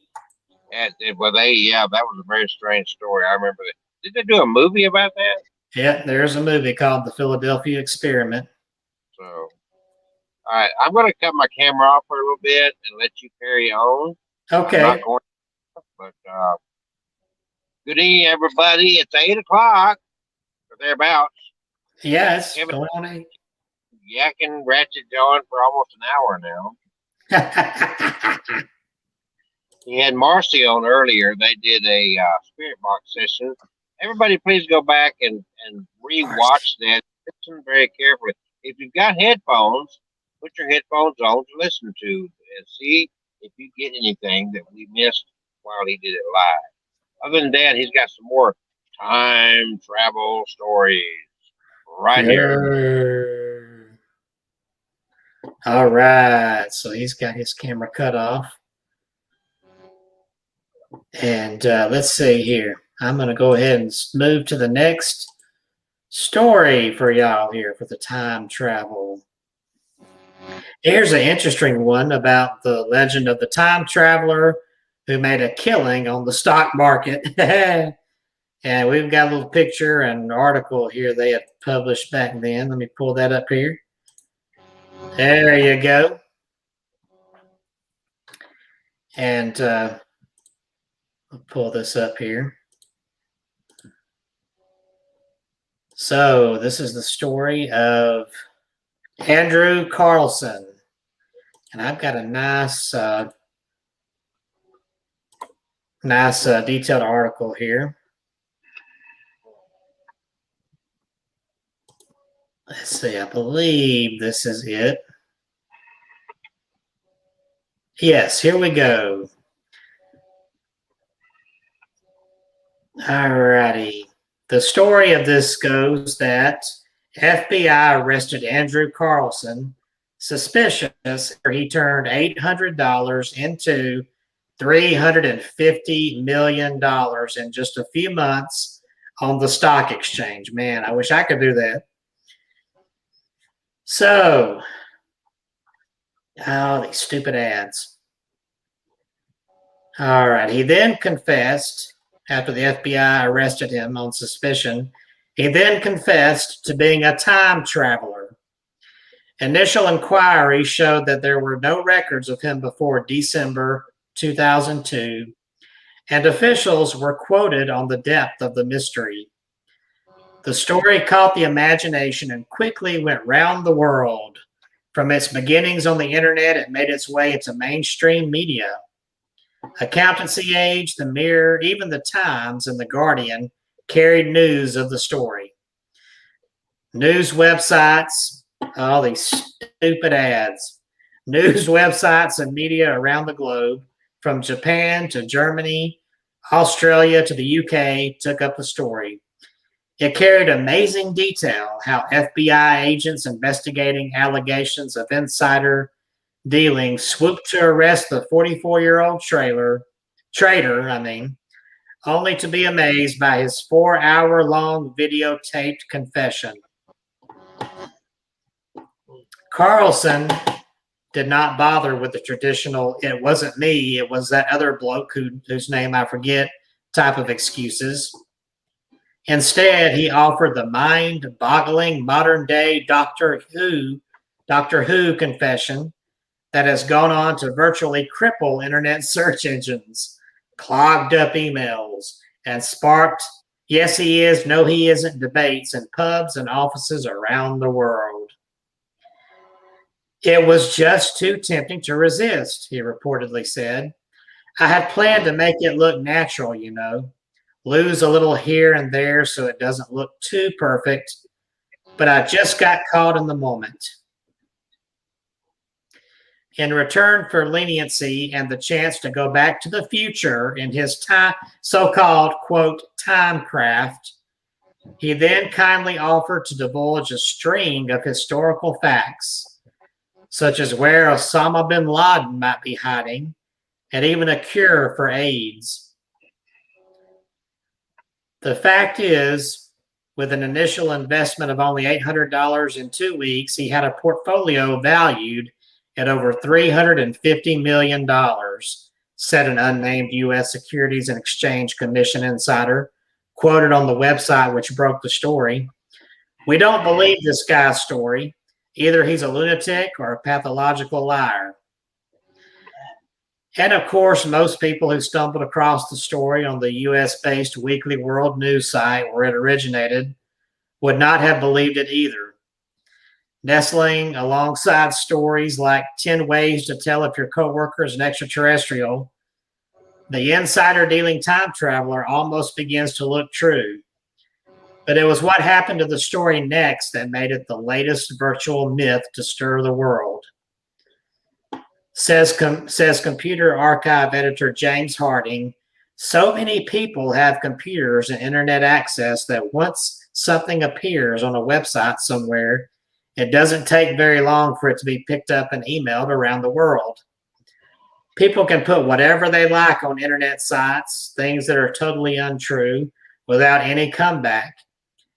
That was a very strange story. I remember that. Did they do a movie about that?
Yeah, there's a movie called The Philadelphia Experiment.
So, all right, I'm going to cut my camera off for a little bit and let you carry on.
Okay.
I'm not going to, but good evening, everybody. It's 8 o'clock or thereabouts.
Yes, going on 8.
Yakking Ratchet John for almost an hour now. He had Marcy on earlier. They did a spirit box session. Everybody, please go back and re-watch that. Listen very carefully. If you've got headphones, put your headphones on to listen to and see if you get anything that we missed while he did it live. Other than that, he's got some more time travel stories right here.
All right. So he's got his camera cut off. And let's see here. I'm going to go ahead and move to the next story for y'all here for the time travel. Here's an interesting one about the legend of the time traveler who made a killing on the stock market. And we've got a little picture and article here they had published back then. Let me pull that up here. There you go. And I'll pull this up here. So this is the story of Andrew Carlson. And I've got a nice detailed article here. Let's see, I believe this is it. Yes, here we go. All righty. The story of this goes that FBI arrested Andrew Carlson, suspicious he turned $800 into $350 million in just a few months on the stock exchange. Man, I wish I could do that. So, oh, these stupid ads. All right. He then confessed after the FBI arrested him on suspicion. He then confessed to being a time traveler. Initial inquiry showed that there were no records of him before December 2002, and officials were quoted on the depth of the mystery. The story caught the imagination and quickly went round the world. From its beginnings on the internet, it made its way into mainstream media. Accountancy Age, The Mirror, even The Times and The Guardian carried news of the story. News websites, all these stupid ads. News websites and media around the globe, from Japan to Germany, Australia to the UK, took up the story. It carried amazing detail how FBI agents investigating allegations of insider dealing swooped to arrest the 44-year-old trader, only to be amazed by his 4-hour-long videotaped confession. Carlson did not bother with the traditional, "it wasn't me, it was that other bloke whose name I forget," type of excuses. Instead, he offered the mind-boggling modern-day Doctor Who confession that has gone on to virtually cripple internet search engines, clogged up emails, and sparked "yes he is, no he isn't" debates in pubs and offices around the world. "It was just too tempting to resist," he reportedly said. "I had planned to make it look natural, lose a little here and there so it doesn't look too perfect, but I just got caught in the moment." In return for leniency and the chance to go back to the future in his so-called, quote, time craft, he then kindly offered to divulge a string of historical facts, such as where Osama bin Laden might be hiding, and even a cure for AIDS. The fact is, with an initial investment of only $800 in 2 weeks, he had a portfolio valued at over $350 million, said an unnamed U.S. Securities and Exchange Commission insider, quoted on the website which broke the story. "We don't believe this guy's story. Either he's a lunatic or a pathological liar." And of course, most people who stumbled across the story on the US-based Weekly World News site where it originated would not have believed it either. Nestling alongside stories like 10 ways to tell if your coworker is an extraterrestrial, the insider dealing time traveler almost begins to look true. But it was what happened to the story next that made it the latest virtual myth to stir the world. Says Computer Archive editor James Harding, "So many people have computers and internet access that once something appears on a website somewhere, it doesn't take very long for it to be picked up and emailed around the world. People can put whatever they like on internet sites, things that are totally untrue, without any comeback.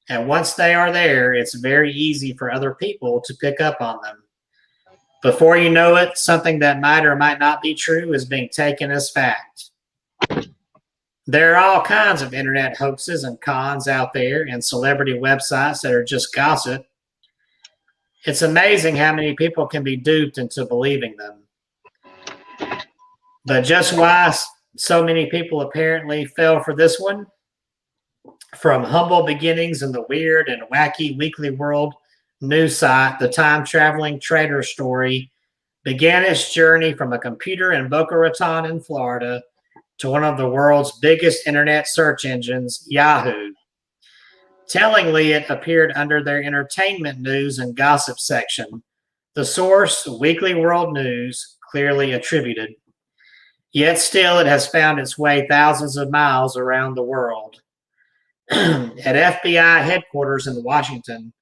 And once they are there, it's very easy for other people to pick up on them. Before you know it, something that might or might not be true is being taken as fact." There are all kinds of internet hoaxes and cons out there and celebrity websites that are just gossip. It's amazing how many people can be duped into believing them. But just why so many people apparently fell for this one? From humble beginnings in the weird and wacky Weekly World News site, the time-traveling trader story began its journey from a computer in Boca Raton in Florida to one of the world's biggest internet search engines, Yahoo. Tellingly, it appeared under their entertainment news and gossip section. The source, Weekly World News, clearly attributed. Yet still, it has found its way thousands of miles around the world. At FBI headquarters in Washington,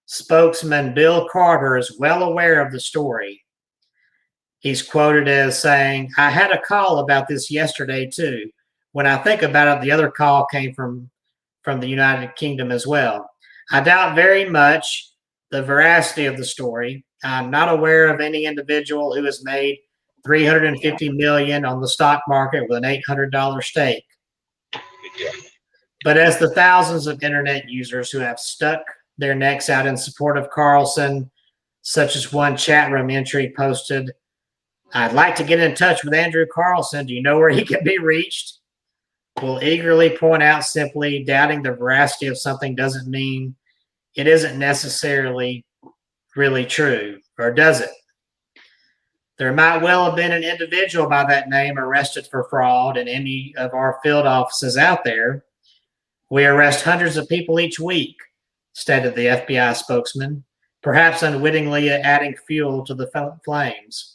spokesman Bill Carter is well aware of the story. He's quoted as saying, "I had a call about this yesterday too. When I think about it, the other call came from from the United Kingdom as well. I doubt very much the veracity of the story. I'm not aware of any individual who has made $350 million on the stock market with an $800 stake. But as the thousands of internet users who have stuck their necks out in support of Carlson, such as one chat room entry posted, "I'd like to get in touch with Andrew Carlson. Do you know where he can be reached?" Will eagerly point out simply doubting the veracity of something doesn't mean it isn't necessarily really true, or does it? There might well have been an individual by that name arrested for fraud in any of our field offices out there. We arrest hundreds of people each week, stated the FBI spokesman, perhaps unwittingly adding fuel to the flames.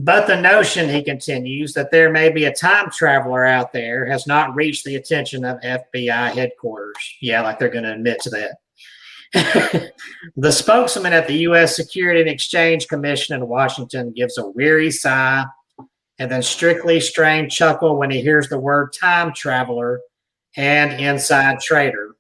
But the notion, he continues, that there may be a time traveler out there has not reached the attention of FBI headquarters. Yeah, like they're going to admit to that. The spokesman at the U.S. Security and Exchange Commission in Washington gives a weary sigh and then strictly strained chuckle when he hears the word time traveler and inside trader.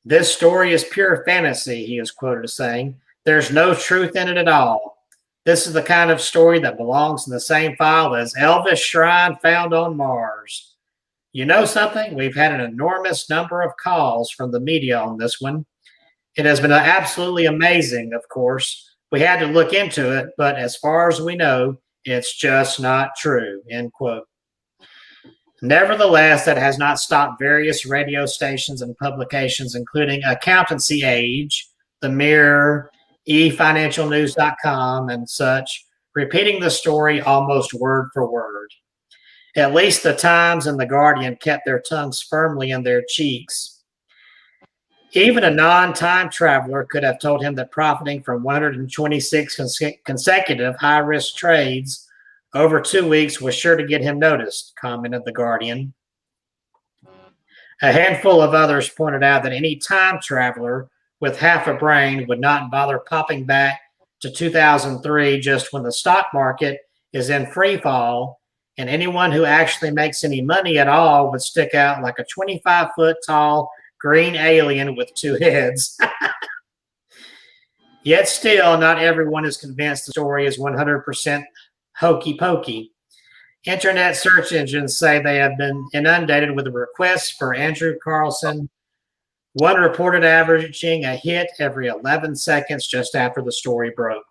"This story is pure fantasy," he is quoted as saying. "There's no truth in it at all. This is the kind of story that belongs in the same file as Elvis Shrine Found on Mars. You know something? We've had an enormous number of calls from the media on this one. It has been absolutely amazing, of course. We had to look into it, but as far as we know, it's just not true," end quote. Nevertheless, that has not stopped various radio stations and publications, including Accountancy Age, The Mirror, eFinancialNews.com, and such, repeating the story almost word for word. At least the Times and the Guardian kept their tongues firmly in their cheeks. Even a non-time traveler could have told him that profiting from 126 consecutive high-risk trades over 2 weeks was sure to get him noticed, commented the Guardian. A handful of others pointed out that any time traveler with half a brain would not bother popping back to 2003 just when the stock market is in free fall, and anyone who actually makes any money at all would stick out like a 25-foot tall green alien with 2 heads. Yet still, not everyone is convinced the story is 100% hokey pokey. Internet search engines say they have been inundated with requests for Andrew Carlson, one reported averaging a hit every 11 seconds just after the story broke.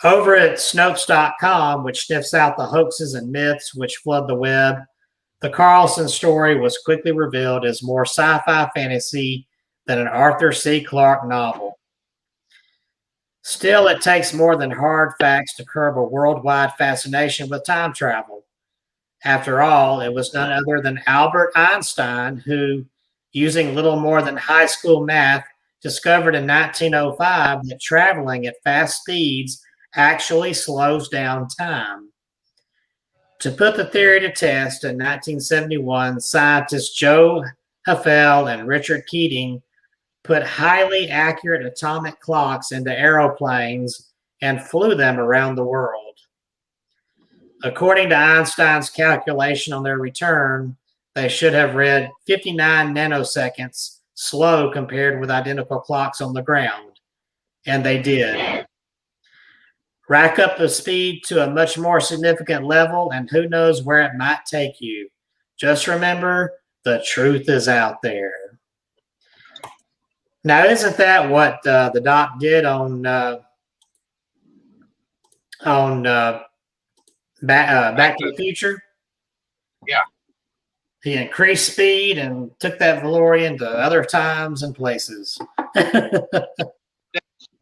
Over at Snopes.com, which sniffs out the hoaxes and myths which flood the web, the Carlson story was quickly revealed as more sci-fi fantasy than an Arthur C. Clarke novel. Still, it takes more than hard facts to curb a worldwide fascination with time travel. After all, it was none other than Albert Einstein who, using little more than high school math, discovered in 1905 that traveling at fast speeds actually slows down time. To put the theory to test, in 1971, scientists Joe Haffel and Richard Keating put highly accurate atomic clocks into aeroplanes and flew them around the world. According to Einstein's calculation on their return, they should have read 59 nanoseconds slow compared with identical clocks on the ground. And they did. Rack up the speed to a much more significant level, and who knows where it might take you. Just remember, the truth is out there. Now, isn't that what the doc did on Back to the Future?
Yeah.
He increased speed and took that DeLorean to other times and places.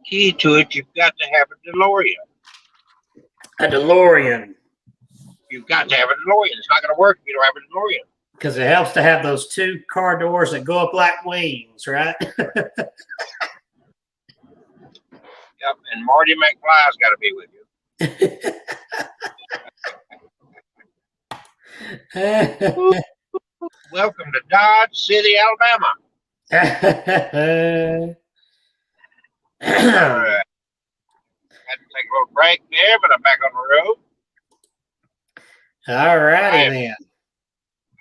Key to it, you've got to have a DeLorean.
A DeLorean.
You've got to have a DeLorean. It's not going to work if you don't have a DeLorean.
Because it helps to have those 2 car doors that go up like wings, right?
Yep, and Marty McFly's got to be with you. Welcome to Dodge City, Alabama. All right. Had to take a little break there, but I'm back on the road.
All righty then.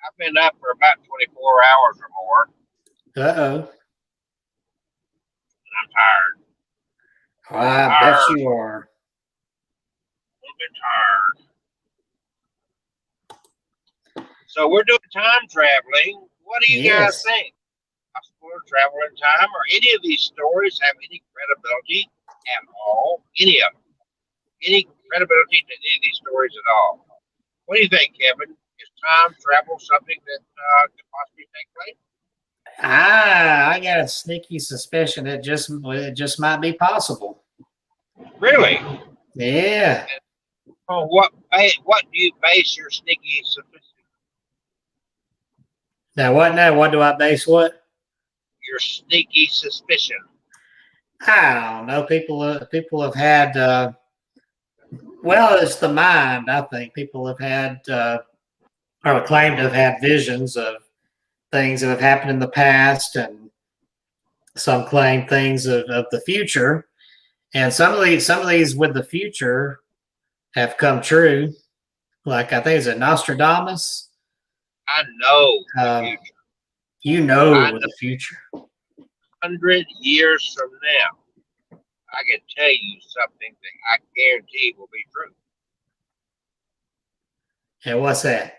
I've been up for about 24 hours or more,
Uh-oh.
and I'm tired.
I bet you are.
A little bit tired. So we're doing time traveling. What do you guys
Yes.
think? Possible to travel in time, or any of these stories have any credibility at all? Any of them? Any credibility to any of these stories at all? What do you think, Kevin? Is time travel something that could possibly take place?
I got a sneaky suspicion it just might be possible.
Really?
Yeah.
On what do you base your sneaky suspicion?
Now what? Now what do I base what?
Your sneaky suspicion.
I don't know. People have had. Well, it's the mind. I think people have had or claim to have had visions of things that have happened in the past, and some claim things of the future. And some of these with the future have come true. Like I think it's a Nostradamus.
I know the
Um,
future.
You know
I
the future.
100 years from now, I can tell you something that I guarantee will be true.
And what's that?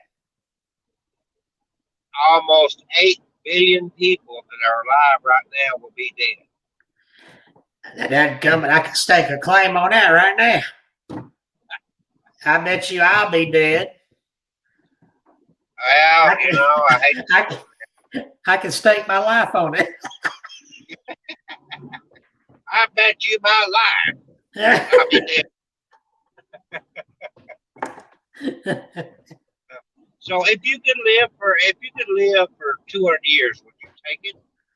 Almost 8 billion people that are alive right now will be dead.
That coming. I can stake a claim on that right now. I bet you I'll be dead.
Well, you know, I hate
I can stake my life on it.
I bet you my life I'll be dead. So if you could live for 200 years, would you take it?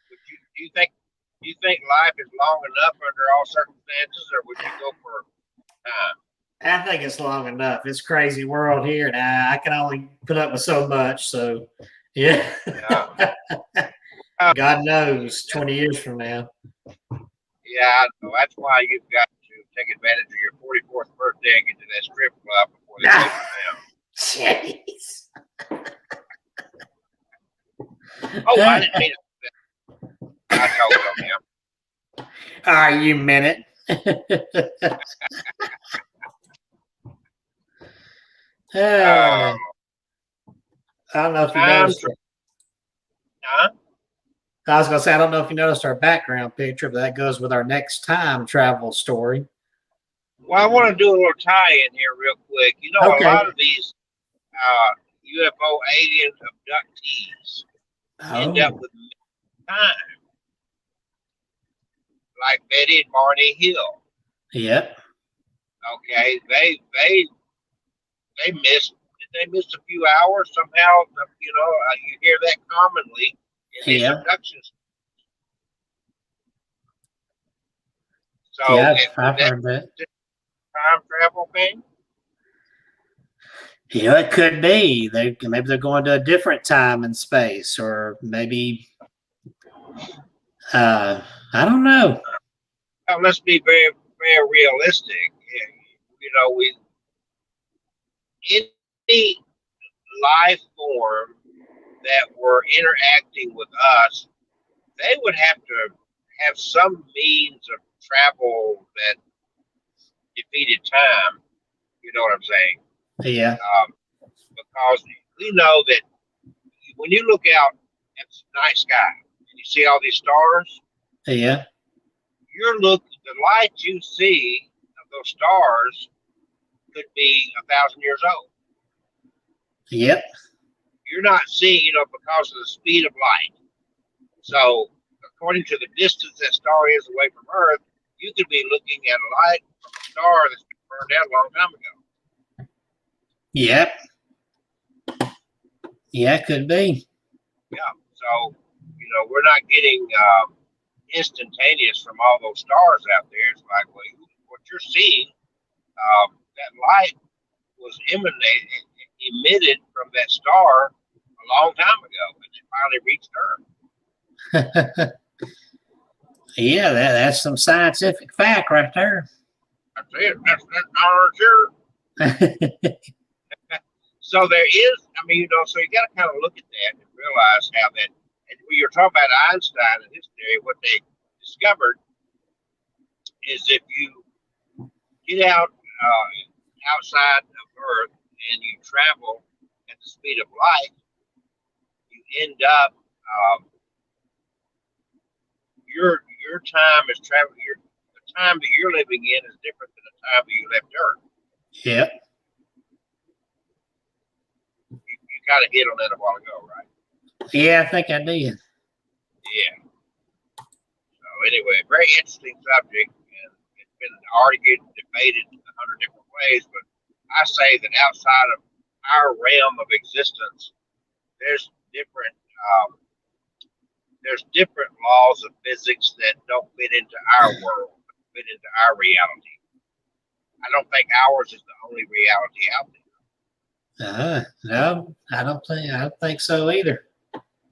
Do you think life is long enough under all circumstances, or would you go for time?
I think it's long enough. It's crazy world here, and I can only put up with so much. So, yeah. God knows, 20 years from now.
Yeah, I know. That's why you've got to take advantage of your 44th birthday and get to that strip club before they take you down.
Jeez.
Oh, I didn't mean it. I told him.
Are you minute?
Um,
I don't know if you
time
noticed.
huh?
I was going to say, I don't know if you noticed our background picture, but that goes with our next time travel story.
Well, I want to do a little tie-in here real quick. You know,
Okay.
a lot of these UFO alien abductees end up with time, like Betty and Barney Hill.
Yep.
Okay, they missed. Did they miss a few hours somehow? You know, you hear that commonly in these
Yeah.
abductions. So,
Yeah,
is
I've
that
heard that.
time travel thing?
You know, it could be. Maybe they're going to a different time and space, or maybe I don't know.
Now, let's be very, very realistic. You know, any life form that were interacting with us, they would have to have some means of travel that defeated time. You know what I'm saying?
Yeah.
Because we know that when you look out at the night sky and you see all these stars,
Yeah.
the light you see of those stars could be 1,000 years old.
Yep.
You're not seeing, because of the speed of light. So, according to the distance that star is away from Earth, you could be looking at a light from a star that's been burned out a long time ago.
Yep. Yeah, it could be.
Yeah. So, we're not getting instantaneous from all those stars out there. It's like, well, what you're seeing, that light was emitted from that star a long time ago, and it finally reached Earth.
Yeah, that's some scientific fact right there.
That's it. That's darn sure. So there is, I mean, so you got to kind of look at that and realize how that, and when you're talking about Einstein and his theory, what they discovered is if you get out outside of Earth and you travel at the speed of light, you end up your time is traveling. The time that you're living in is different than the time that you left Earth.
Yep.
You kind of hit on that a while ago, right?
Yeah, I think I did.
Yeah. So anyway, very interesting subject, and it's been argued and debated 100 different ways. But I say that outside of our realm of existence, there's different laws of physics that don't fit into our world, fit into our reality. I don't think ours is the only reality out there.
No, I don't think so either.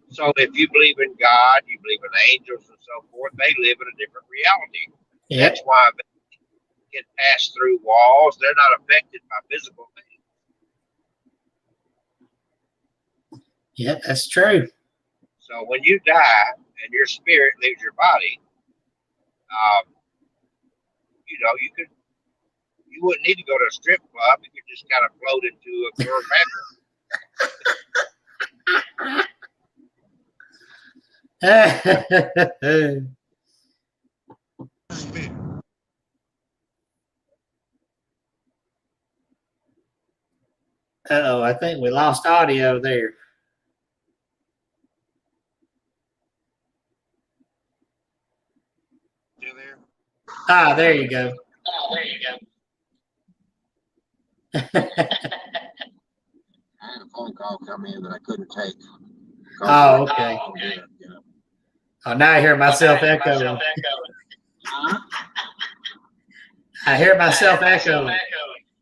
So if you believe in God, you believe in angels and so forth, they live in a different reality.
Yep.
That's why they can pass through walls. They're not affected by physical things.
Yep, that's true.
So when you die and your spirit leaves your body, you wouldn't need to go to a strip club. You could just kind of float into a girl bedroom.
Uh-oh, I think we lost audio there.
Still there?
Ah, there you go.
I had a phone call come in that I couldn't take.
Oh, okay. Oh, now I hear myself echoing. I hear myself echoing.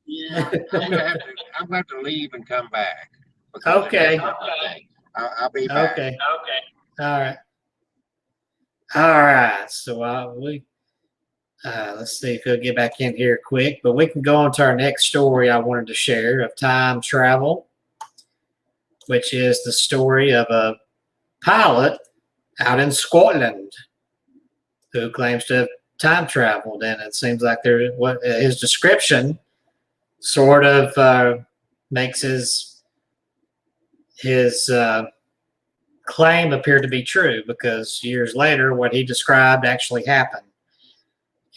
Yeah.
I'm gonna have to leave and come back.
Okay.
I'll be back.
Okay. All right. All right. So let's see if he'll get back in here quick, but we can go on to our next story I wanted to share of time travel, which is the story of a pilot out in Scotland who claims to have time traveled. And it seems like his description sort of makes his claim appear to be true, because years later, what he described actually happened.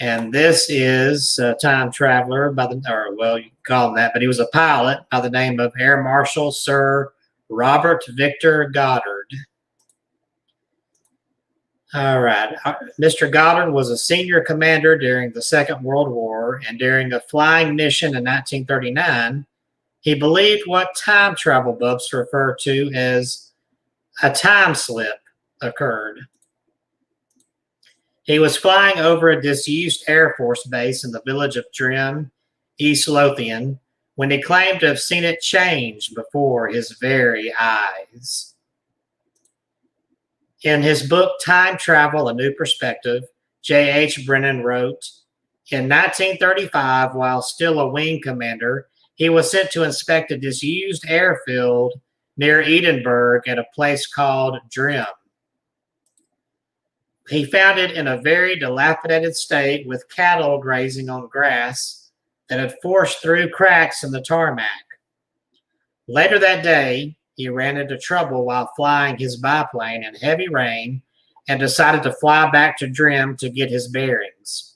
And this is a time traveler you can call him that, but he was a pilot by the name of Air Marshal Sir Robert Victor Goddard. All right. Mr. Goddard was a senior commander during the Second World War, and during a flying mission in 1939, he believed what time travel buffs refer to as a time slip occurred. He was flying over a disused Air Force base in the village of Drim, East Lothian, when he claimed to have seen it change before his very eyes. In his book, Time Travel, A New Perspective, J.H. Brennan wrote, in 1935, while still a wing commander, he was sent to inspect a disused airfield near Edinburgh at a place called Drim. He found it in a very dilapidated state with cattle grazing on grass that had forced through cracks in the tarmac. Later that day, he ran into trouble while flying his biplane in heavy rain and decided to fly back to Drim to get his bearings.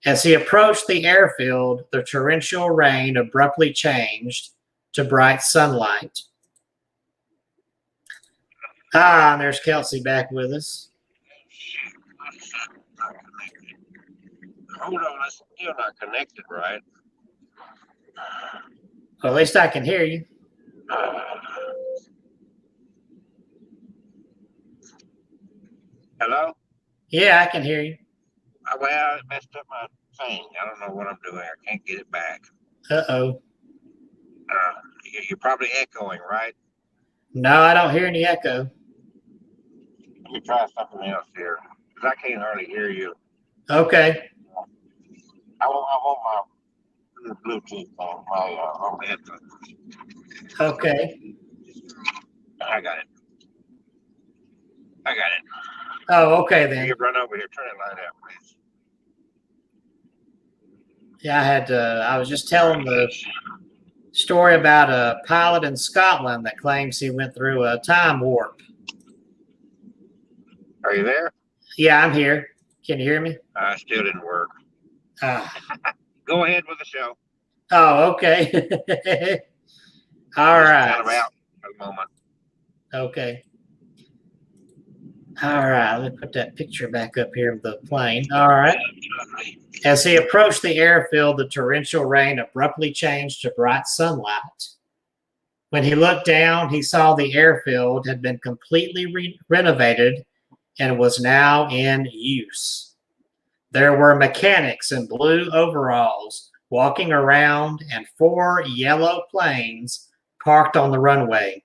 As he approached the airfield, the torrential rain abruptly changed to bright sunlight. And there's Kelsey back with us.
Hold on, it's still not connected, right?
Well, at least I can hear you.
Hello?
Yeah, I can hear you.
Well, it messed up my thing. I don't know what I'm doing. I can't get it back.
Uh-oh.
You're probably echoing, right?
No, I don't hear any echo.
Let me try something else here, because I can't hardly hear you.
Okay.
I want my Bluetooth on my headphones.
Okay.
I got it. I got it.
Oh, okay then.
You run over here. Turn that light out, please.
Yeah, I was just telling the story about a pilot in Scotland that claims he went through a time warp.
Are you there?
Yeah, I'm here. Can you hear me?
Still didn't work.
Ah.
Go ahead with the show.
Oh, okay. All
I'm just
right.
kind of out for the moment.
Okay. All right. Let me put that picture back up here of the plane. All right. As he approached the airfield, the torrential rain abruptly changed to bright sunlight. When he looked down, he saw the airfield had been completely renovated and was now in use. There were mechanics in blue overalls walking around and 4 yellow planes parked on the runway.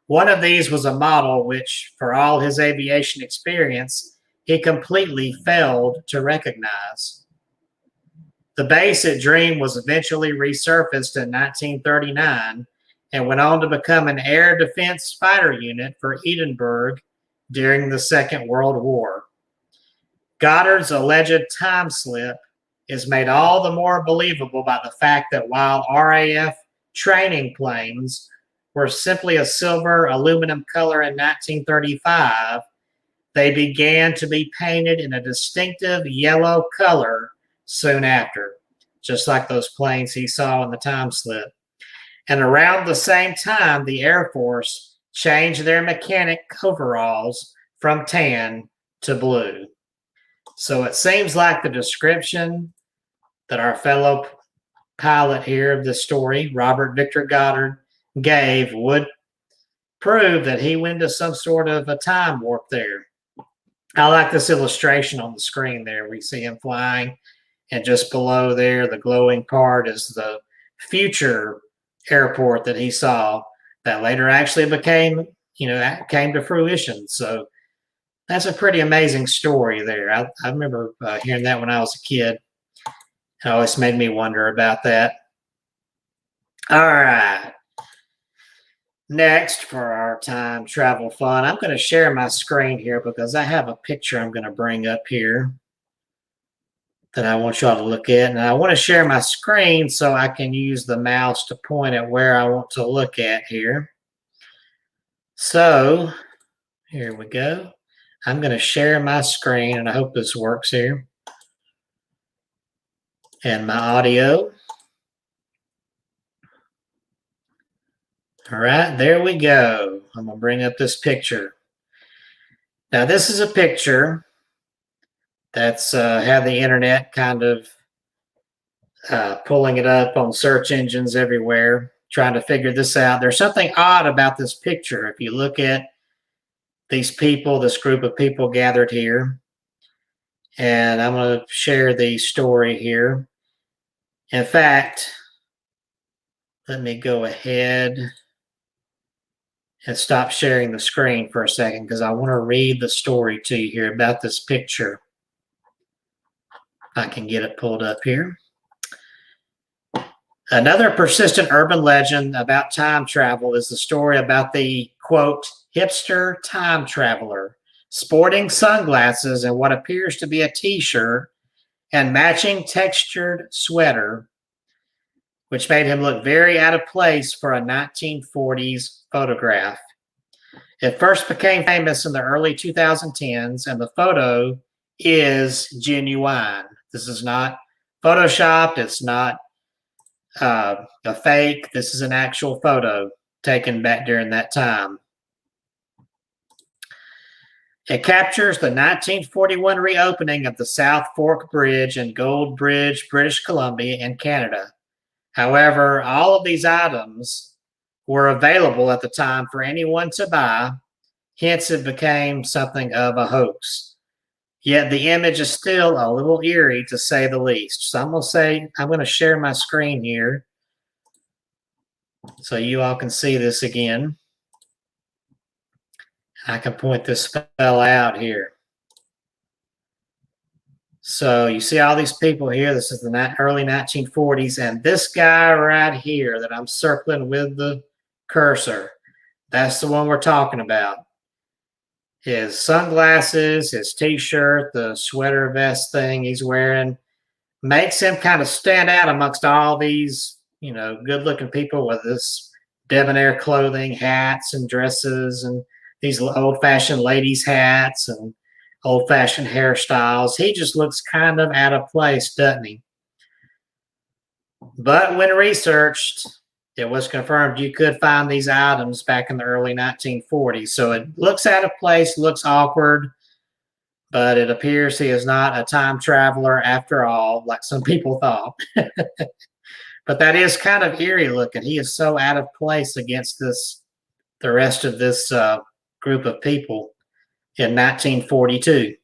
One of these was a model which, for all his aviation experience, he completely failed to recognize. The base at Dream was eventually resurfaced in 1939 and went on to become an air defense fighter unit for Edinburgh during the Second World War. Goddard's alleged time slip is made all the more believable by the fact that while RAF training planes were simply a silver aluminum color in 1935, they began to be painted in a distinctive yellow color soon after, just like those planes he saw in the time slip. And around the same time, the Air Force changed their mechanic overalls from tan to blue. So it seems like the description that our fellow pilot here of the story, Robert Victor Goddard, gave would prove that he went to some sort of a time warp there. I like this illustration on the screen there. We see him flying, and just below there, the glowing part is the future airport that he saw that later actually became, came to fruition. So that's a pretty amazing story there. I remember hearing that when I was a kid. It always made me wonder about that. All right. Next, for our time travel fun, I'm going to share my screen here because I have a picture I'm going to bring up here that I want y'all to look at. And I want to share my screen so I can use the mouse to point at where I want to look at here. So here we go. I'm going to share my screen, and I hope this works here. And my audio. All right, there we go. I'm going to bring up this picture. Now, this is a picture that's had the internet kind of pulling it up on search engines everywhere, trying to figure this out. There's something odd about this picture. If you look at these people, this group of people gathered here, and I'm going to share the story here. In fact, let me go ahead and stop sharing the screen for a second because I want to read the story to you here about this picture. I can get it pulled up here. Another persistent urban legend about time travel is the story about the, quote, hipster time traveler sporting sunglasses and what appears to be a t-shirt and matching textured sweater, which made him look very out of place for a 1940s photograph. It first became famous in the early 2010s, and the photo is genuine. This is not photoshopped. It's not a fake. This is an actual photo taken back during that time. It captures the 1941 reopening of the South Fork Bridge in Gold Bridge, British Columbia in Canada. However, all of these items were available at the time for anyone to buy, hence it became something of a hoax. Yet the image is still a little eerie, to say the least. So I'm going to share my screen here so you all can see this again. I can point this fella out here. So you see all these people here. This is the early 1940s. And this guy right here that I'm circling with the cursor, that's the one we're talking about. His sunglasses, his t-shirt, the sweater vest thing he's wearing makes him kind of stand out amongst all these, good-looking people with this debonair clothing, hats and dresses, and these old-fashioned ladies' hats and old-fashioned hairstyles. He just looks kind of out of place, doesn't he? But when researched, it was confirmed you could find these items back in the early 1940s. So it looks out of place, looks awkward, but it appears he is not a time traveler after all, like some people thought. But that is kind of eerie looking. He is so out of place against the rest of this group of people in 1942.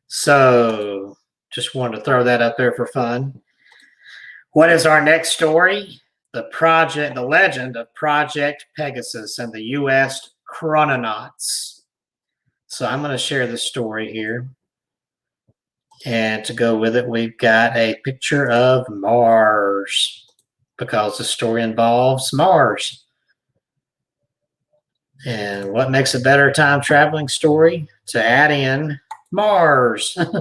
So just wanted to throw that up there for fun. What is our next story? The legend of Project Pegasus and the U.S. chrononauts. So I'm going to share this story here. And to go with it, we've got a picture of Mars because the story involves Mars. And what makes a better time traveling story? To add in Mars. All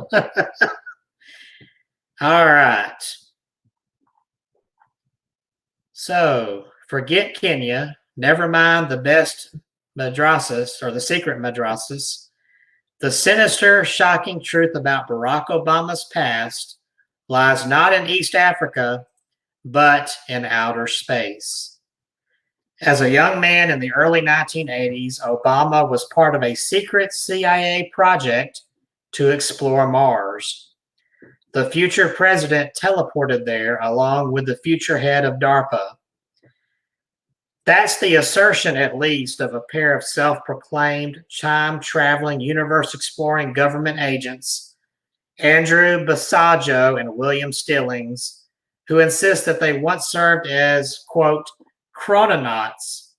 right. So forget Kenya. Never mind the best madrasas or the secret madrasas. The sinister, shocking truth about Barack Obama's past lies not in East Africa, but in outer space. As a young man in the early 1980s, Obama was part of a secret CIA project to explore Mars. The future president teleported there along with the future head of DARPA. That's the assertion, at least, of a pair of self-proclaimed time-traveling, universe-exploring government agents, Andrew Basiago and William Stillings, who insist that they once served as, quote, chrononauts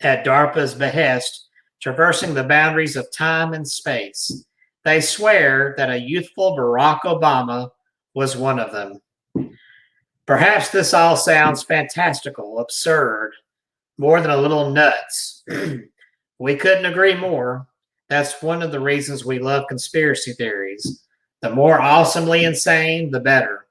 at DARPA's behest, traversing the boundaries of time and space. They swear that a youthful Barack Obama was one of them. Perhaps this all sounds fantastical, absurd, more than a little nuts. We couldn't agree more. That's one of the reasons we love conspiracy theories. The more awesomely insane, the better.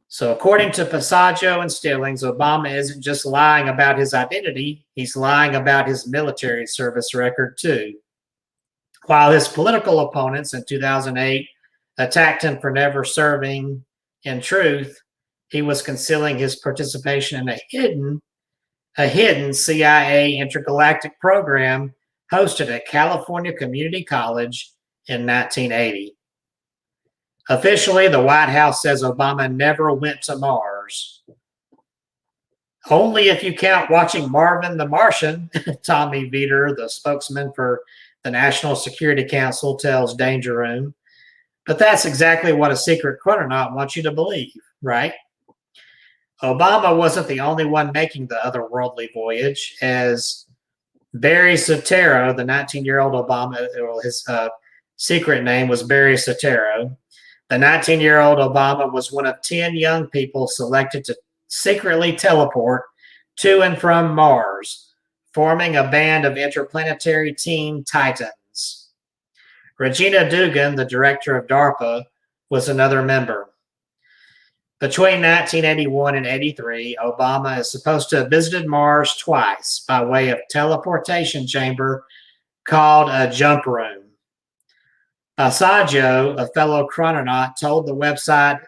So according to Basiago and Stillings, Obama isn't just lying about his identity, he's lying about his military service record too. While his political opponents in 2008 attacked him for never serving, in truth, he was concealing his participation in a hidden CIA intergalactic program hosted at California Community College in 1980. Officially, the White House says Obama never went to Mars. Only if you count watching Marvin the Martian, Tommy Vietor, the spokesman for the National Security Council, tells Danger Room. But that's exactly what a secret chrononaut wants you to believe, right? Obama wasn't the only one making the otherworldly voyage, as Barry Soetoro, the 19-year-old Obama, his secret name was Barry Soetoro. The 19-year-old Obama was one of 10 young people selected to secretly teleport to and from Mars, forming a band of interplanetary Teen Titans. Regina Dugan, the director of DARPA, was another member. Between 1981 and 83, Obama is supposed to have visited Mars twice by way of teleportation chamber called a jump room. Basiago, a fellow chrononaut, told the website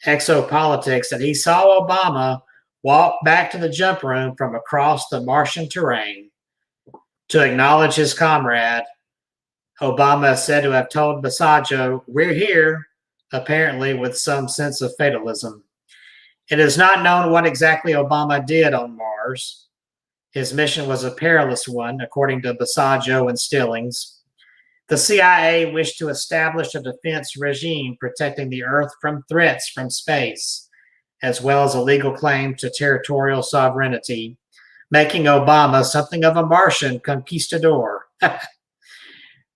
Exopolitics that he saw Obama walk back to the jump room from across the Martian terrain. To acknowledge his comrade, Obama is said to have told Basiago, "We're here," apparently with some sense of fatalism. It is not known what exactly Obama did on Mars. His mission was a perilous one, according to Basiago and Stillings. The CIA wished to establish a defense regime protecting the Earth from threats from space, as well as a legal claim to territorial sovereignty, making Obama something of a Martian conquistador.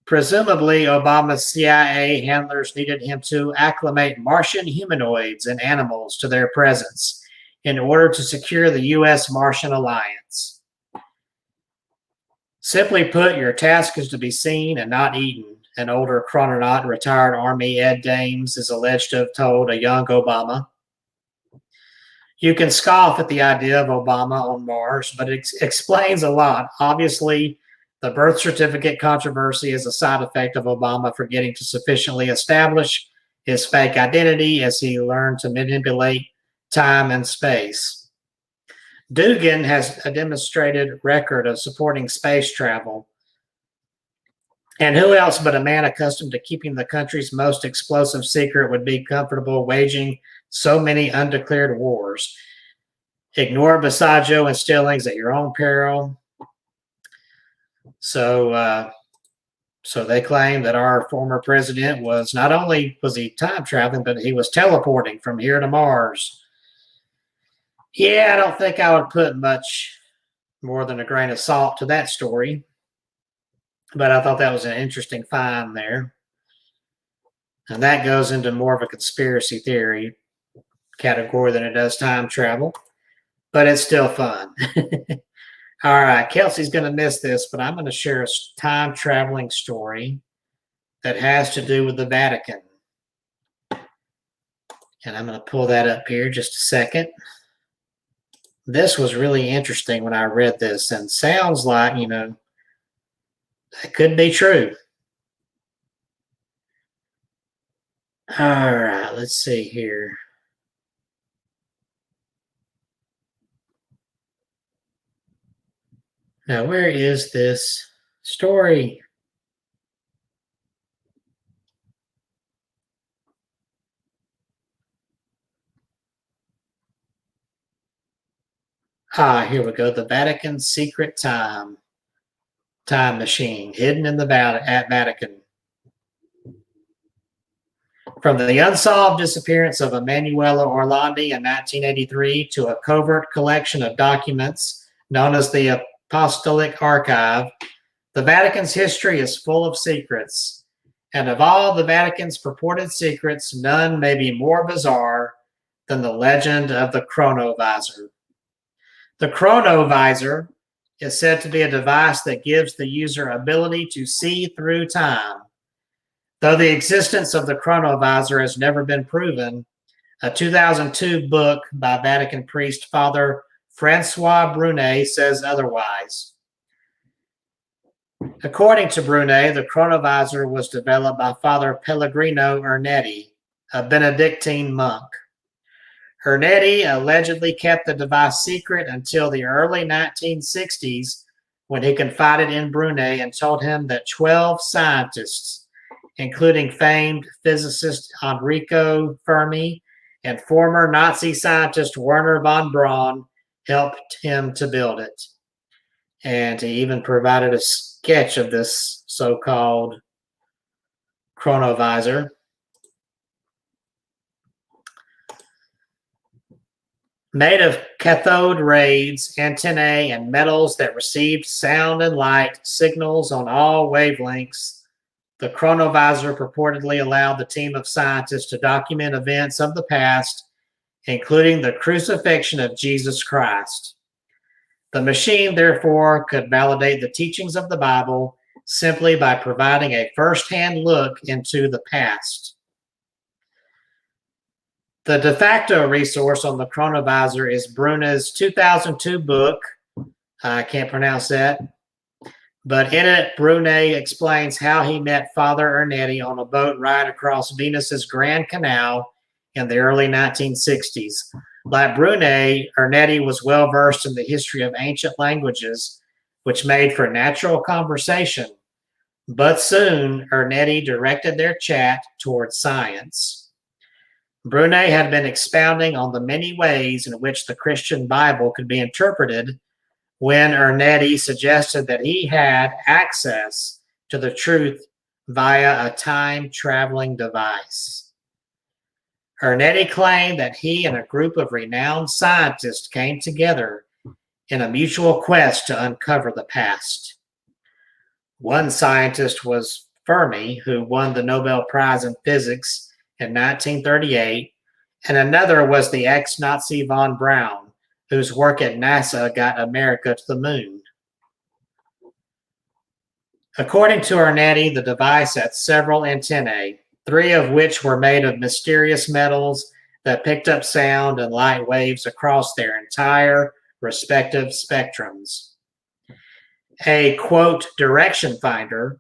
Presumably, Obama's CIA handlers needed him to acclimate Martian humanoids and animals to their presence in order to secure the U.S.-Martian alliance. Simply put, your task is to be seen and not eaten, an older chrononaut, retired Army Ed Dames, is alleged to have told a young Obama. You can scoff at the idea of Obama on Mars, but it explains a lot. Obviously, the birth certificate controversy is a side effect of Obama forgetting to sufficiently establish his fake identity as he learned to manipulate time and space. Dugan has a demonstrated record of supporting space travel. And who else but a man accustomed to keeping the country's most explosive secret would be comfortable waging so many undeclared wars? Ignore Basaggio and Stillings at your own peril. So they claim that our former president was not only was he time traveling, but he was teleporting from here to Mars. Yeah, I don't think I would put much more than a grain of salt to that story, but I thought that was an interesting find there. And that goes into more of a conspiracy theory category than it does time travel, but it's still fun. All right, Kelsey's going to miss this, but I'm going to share a time traveling story that has to do with the Vatican. And I'm going to pull that up here just a second. This was really interesting when I read this, and sounds like, that could be true. All right, let's see here. Now, where is this story? Here we go. The Vatican Secret Time Machine, hidden in the Vatican. From the unsolved disappearance of Emanuela Orlandi in 1983 to a covert collection of documents known as the Apostolic Archive, the Vatican's history is full of secrets. And of all the Vatican's purported secrets, none may be more bizarre than the legend of the chronovisor. The chronovisor is said to be a device that gives the user ability to see through time. Though the existence of the chronovisor has never been proven, a 2002 book by Vatican priest Father Francois Brunet says otherwise. According to Brunet, the chronovisor was developed by Father Pellegrino Ernetti, a Benedictine monk. Ernetti allegedly kept the device secret until the early 1960s, when he confided in Brunet and told him that 12 scientists, including famed physicist Enrico Fermi and former Nazi scientist Werner von Braun, helped him to build it. And he even provided a sketch of this so-called chronovisor. Made of cathode rays, antennae, and metals that received sound and light signals on all wavelengths, the chronovisor purportedly allowed the team of scientists to document events of the past, including the crucifixion of Jesus Christ. The machine, therefore, could validate the teachings of the Bible simply by providing a first-hand look into the past. The de facto resource on the chronovisor is Brunet's 2002 book. I can't pronounce that. But in it, Brunet explains how he met Father Ernetti on a boat ride across Venus's Grand Canal in the early 1960s. Like Brunet, Ernetti was well versed in the history of ancient languages, which made for natural conversation. But soon, Ernetti directed their chat towards science. Brunet had been expounding on the many ways in which the Christian Bible could be interpreted when Ernetti suggested that he had access to the truth via a time-traveling device. Ernetti claimed that he and a group of renowned scientists came together in a mutual quest to uncover the past. One scientist was Fermi, who won the Nobel Prize in Physics in 1938, and another was the ex-Nazi von Braun, whose work at NASA got America to the moon. According to Ernetti, the device had several antennae, 3 of which were made of mysterious metals that picked up sound and light waves across their entire respective spectrums. A, quote, direction finder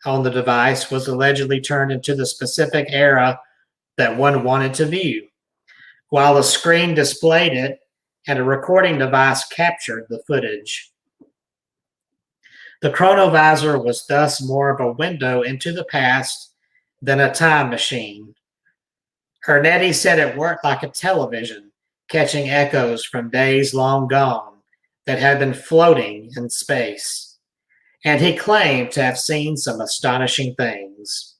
on the device was allegedly turned into the specific era that one wanted to view, while a screen displayed it and a recording device captured the footage. The chronovisor was thus more of a window into the past than a time machine. Ernetti said it worked like a television, catching echoes from days long gone that had been floating in space, and he claimed to have seen some astonishing things.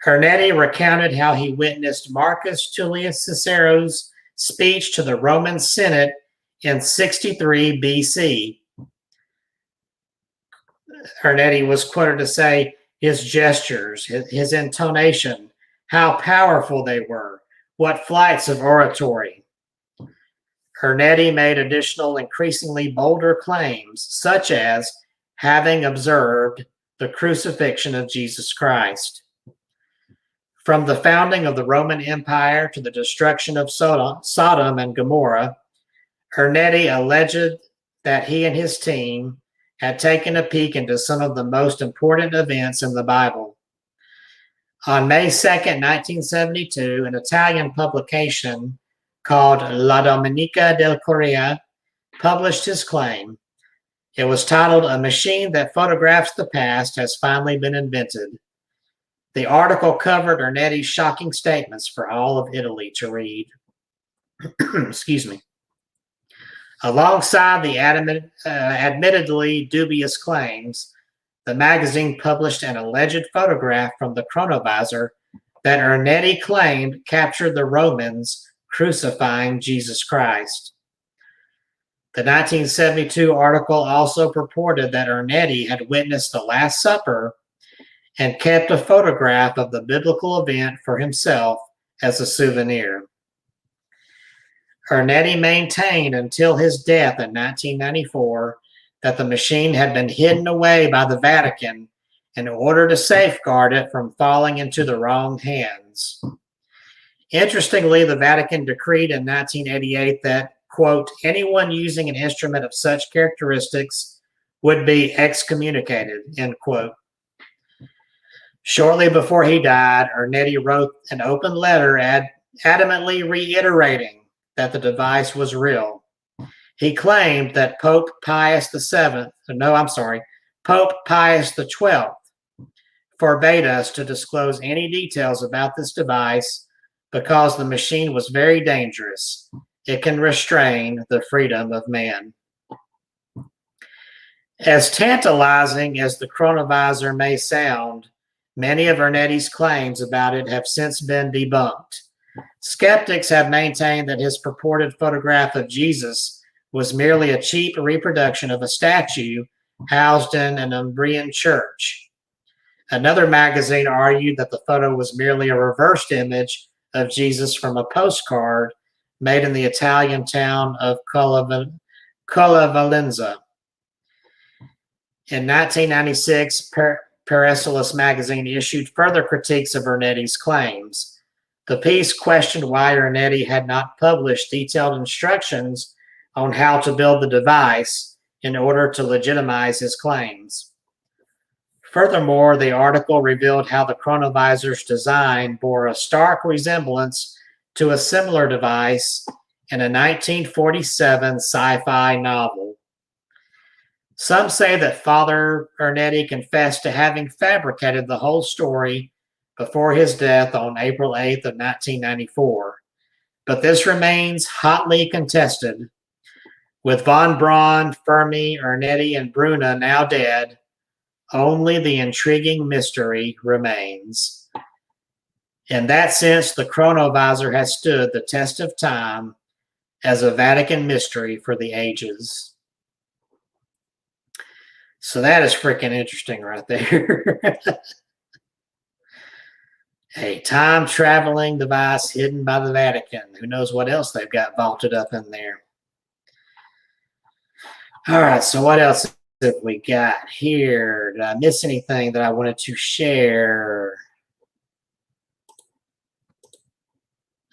Ernetti recounted how he witnessed Marcus Tullius Cicero's speech to the Roman Senate in 63 BC. Ernetti was quoted to say his gestures, his intonation, how powerful they were, what flights of oratory. Ernetti made additional, increasingly bolder claims, such as having observed the crucifixion of Jesus Christ. From the founding of the Roman Empire to the destruction of Sodom and Gomorrah, Ernetti alleged that he and his team had taken a peek into some of the most important events in the Bible. On May 2nd, 1972, an Italian publication called La Domenica del Corriere published his claim. It was titled, "A Machine That Photographs the Past Has Finally Been Invented." The article covered Ernetti's shocking statements for all of Italy to read. Excuse me. Alongside the admittedly dubious claims, the magazine published an alleged photograph from the chronovisor that Ernetti claimed captured the Romans crucifying Jesus Christ. The 1972 article also purported that Ernetti had witnessed the Last Supper and kept a photograph of the biblical event for himself as a souvenir. Ernetti maintained until his death in 1994 that the machine had been hidden away by the Vatican in order to safeguard it from falling into the wrong hands. Interestingly, the Vatican decreed in 1988 that, quote, anyone using an instrument of such characteristics would be excommunicated, end quote. Shortly before he died, Ernetti wrote an open letter adamantly reiterating that the device was real. He claimed that Pope Pius XII forbade us to disclose any details about this device because the machine was very dangerous. It can restrain the freedom of man. As tantalizing as the chronovisor may sound, many of Ernetti's claims about it have since been debunked. Skeptics have maintained that his purported photograph of Jesus was merely a cheap reproduction of a statue housed in an Umbrian church. Another magazine argued that the photo was merely a reversed image of Jesus from a postcard made in the Italian town of Colla Valenza. In 1996, Paracelsus magazine issued further critiques of Ernetti's claims. The piece questioned why Ernetti had not published detailed instructions on how to build the device in order to legitimize his claims. Furthermore, the article revealed how the chronovisor's design bore a stark resemblance to a similar device in a 1947 sci-fi novel. Some say that Father Ernetti confessed to having fabricated the whole story before his death on April 8th of 1994, but this remains hotly contested. With von Braun, Fermi, Ernetti, and Bruna now dead, only the intriguing mystery remains. In that sense, the chronovisor has stood the test of time as a Vatican mystery for the ages. So that is freaking interesting right there. A time traveling device hidden by the Vatican. Who knows what else they've got vaulted up in there? All right, so what else have we got here? Did I miss anything that I wanted to share?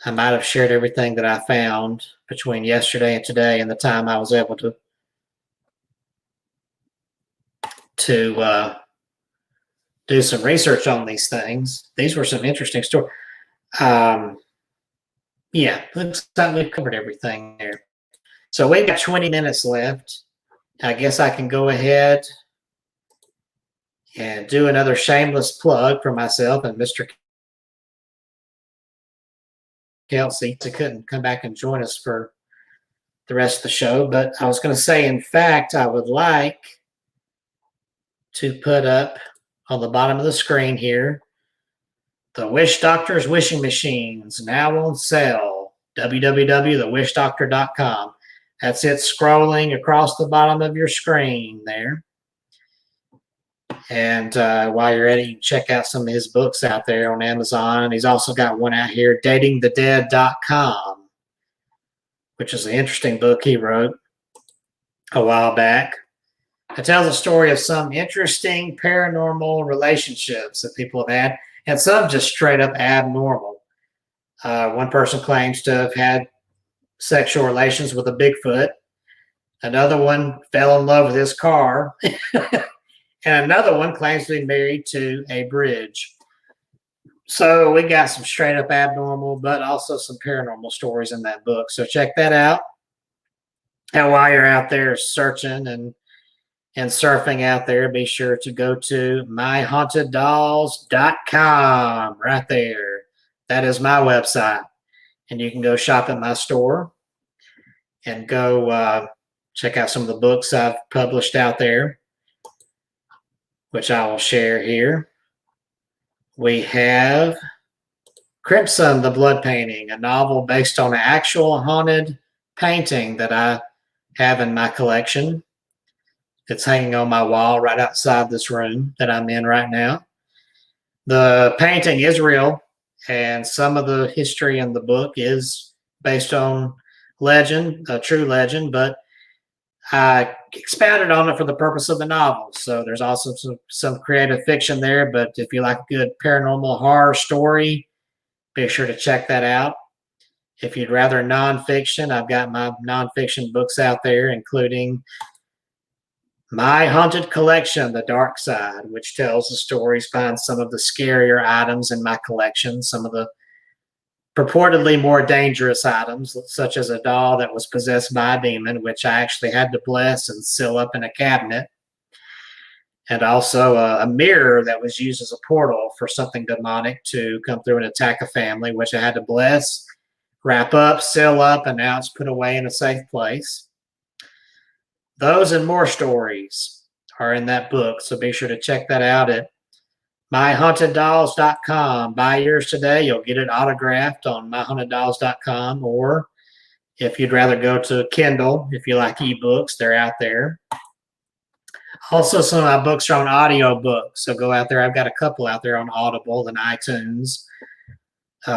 I might have shared everything that I found between yesterday and today and the time I was able to do some research on these things. These were some interesting stories. Yeah, looks like we've covered everything there. So we've got 20 minutes left. I guess I can go ahead and do another shameless plug for myself and Mr. Kelsey. He couldn't come back and join us for the rest of the show, but I was going to say, in fact, I would like to put up on the bottom of the screen here the Wish Doctor's wishing machines now on sale. www.thewishdoctor.com. That's it scrolling across the bottom of your screen there. And while you're at it, you can check out some of his books out there on Amazon. He's also got one out here, datingthedead.com, which is an interesting book he wrote a while back. It tells a story of some interesting paranormal relationships that people have had, and some just straight up abnormal. One person claims to have had sexual relations with a Bigfoot. Another one fell in love with his car. And another one claims to be married to a bridge. So we got some straight up abnormal, but also some paranormal stories in that book. So check that out. And while you're out there searching and surfing out there, be sure to go to myhauntedDolls.com right there. That is my website. And you can go shop at my store and go check out some of the books I've published out there, which I will share here. We have Crimson, the Blood Painting, a novel based on an actual haunted painting that I have in my collection. It's hanging on my wall right outside this room that I'm in right now. The painting is real, and some of the history in the book is based on legend, a true legend, but I expounded on it for the purpose of the novel. So there's also some creative fiction there, but if you like a good paranormal horror story, be sure to check that out. If you'd rather nonfiction, I've got my nonfiction books out there, including My Haunted Collection, The Dark Side, which tells the stories behind some of the scarier items in my collection, some of the purportedly more dangerous items, such as a doll that was possessed by a demon, which I actually had to bless and seal up in a cabinet, and also a mirror that was used as a portal for something demonic to come through and attack a family, which I had to bless, wrap up, seal up, and now it's put away in a safe place. Those and more stories are in that book, so be sure to check that out at myhauntedDolls.com. Buy yours today. You'll get it autographed on myhauntedDolls.com, or if you'd rather go to Kindle, if you like ebooks, they're out there. Also, some of my books are on audio books, so go out there. I've got a couple out there on Audible and iTunes,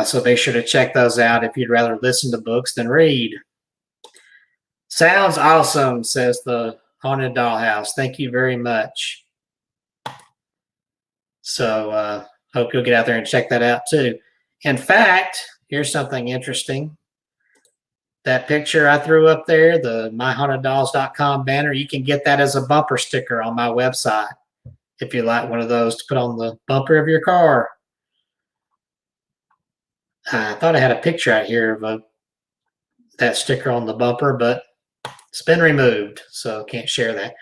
so be sure to check those out if you'd rather listen to books than read. Sounds awesome, says the Haunted Dollhouse. Thank you very much. So hope you'll get out there and check that out too. In fact, here's something interesting. That picture I threw up there, the myhauntedDolls.com banner, you can get that as a bumper sticker on my website if you like one of those to put on the bumper of your car. I thought I had a picture out here of that sticker on the bumper, but it's been removed, so can't share that.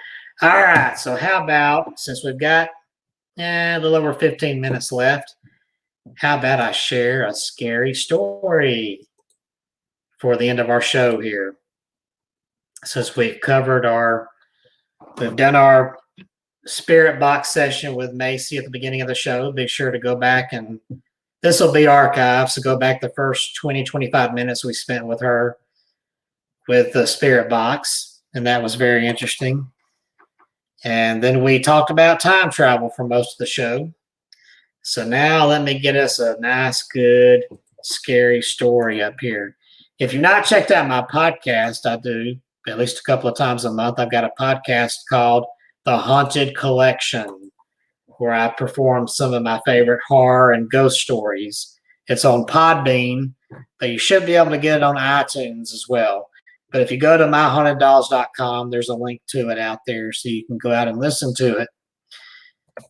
All right, so how about, since we've got a little over 15 minutes left, how about I share a scary story for the end of our show here? Since we've done our spirit box session with Macy at the beginning of the show, be sure to go back, and this will be archived, so go back the first 20, 25 minutes we spent with her with the spirit box, and that was very interesting. And then we talked about time travel for most of the show. So now let me get us a nice, good, scary story up here. If you've not checked out my podcast, I do at least a couple of times a month. I've got a podcast called The Haunted Collection, where I perform some of my favorite horror and ghost stories. It's on Podbean, but you should be able to get it on iTunes as well. But if you go to myhauntedolls.com, there's a link to it out there so you can go out and listen to it.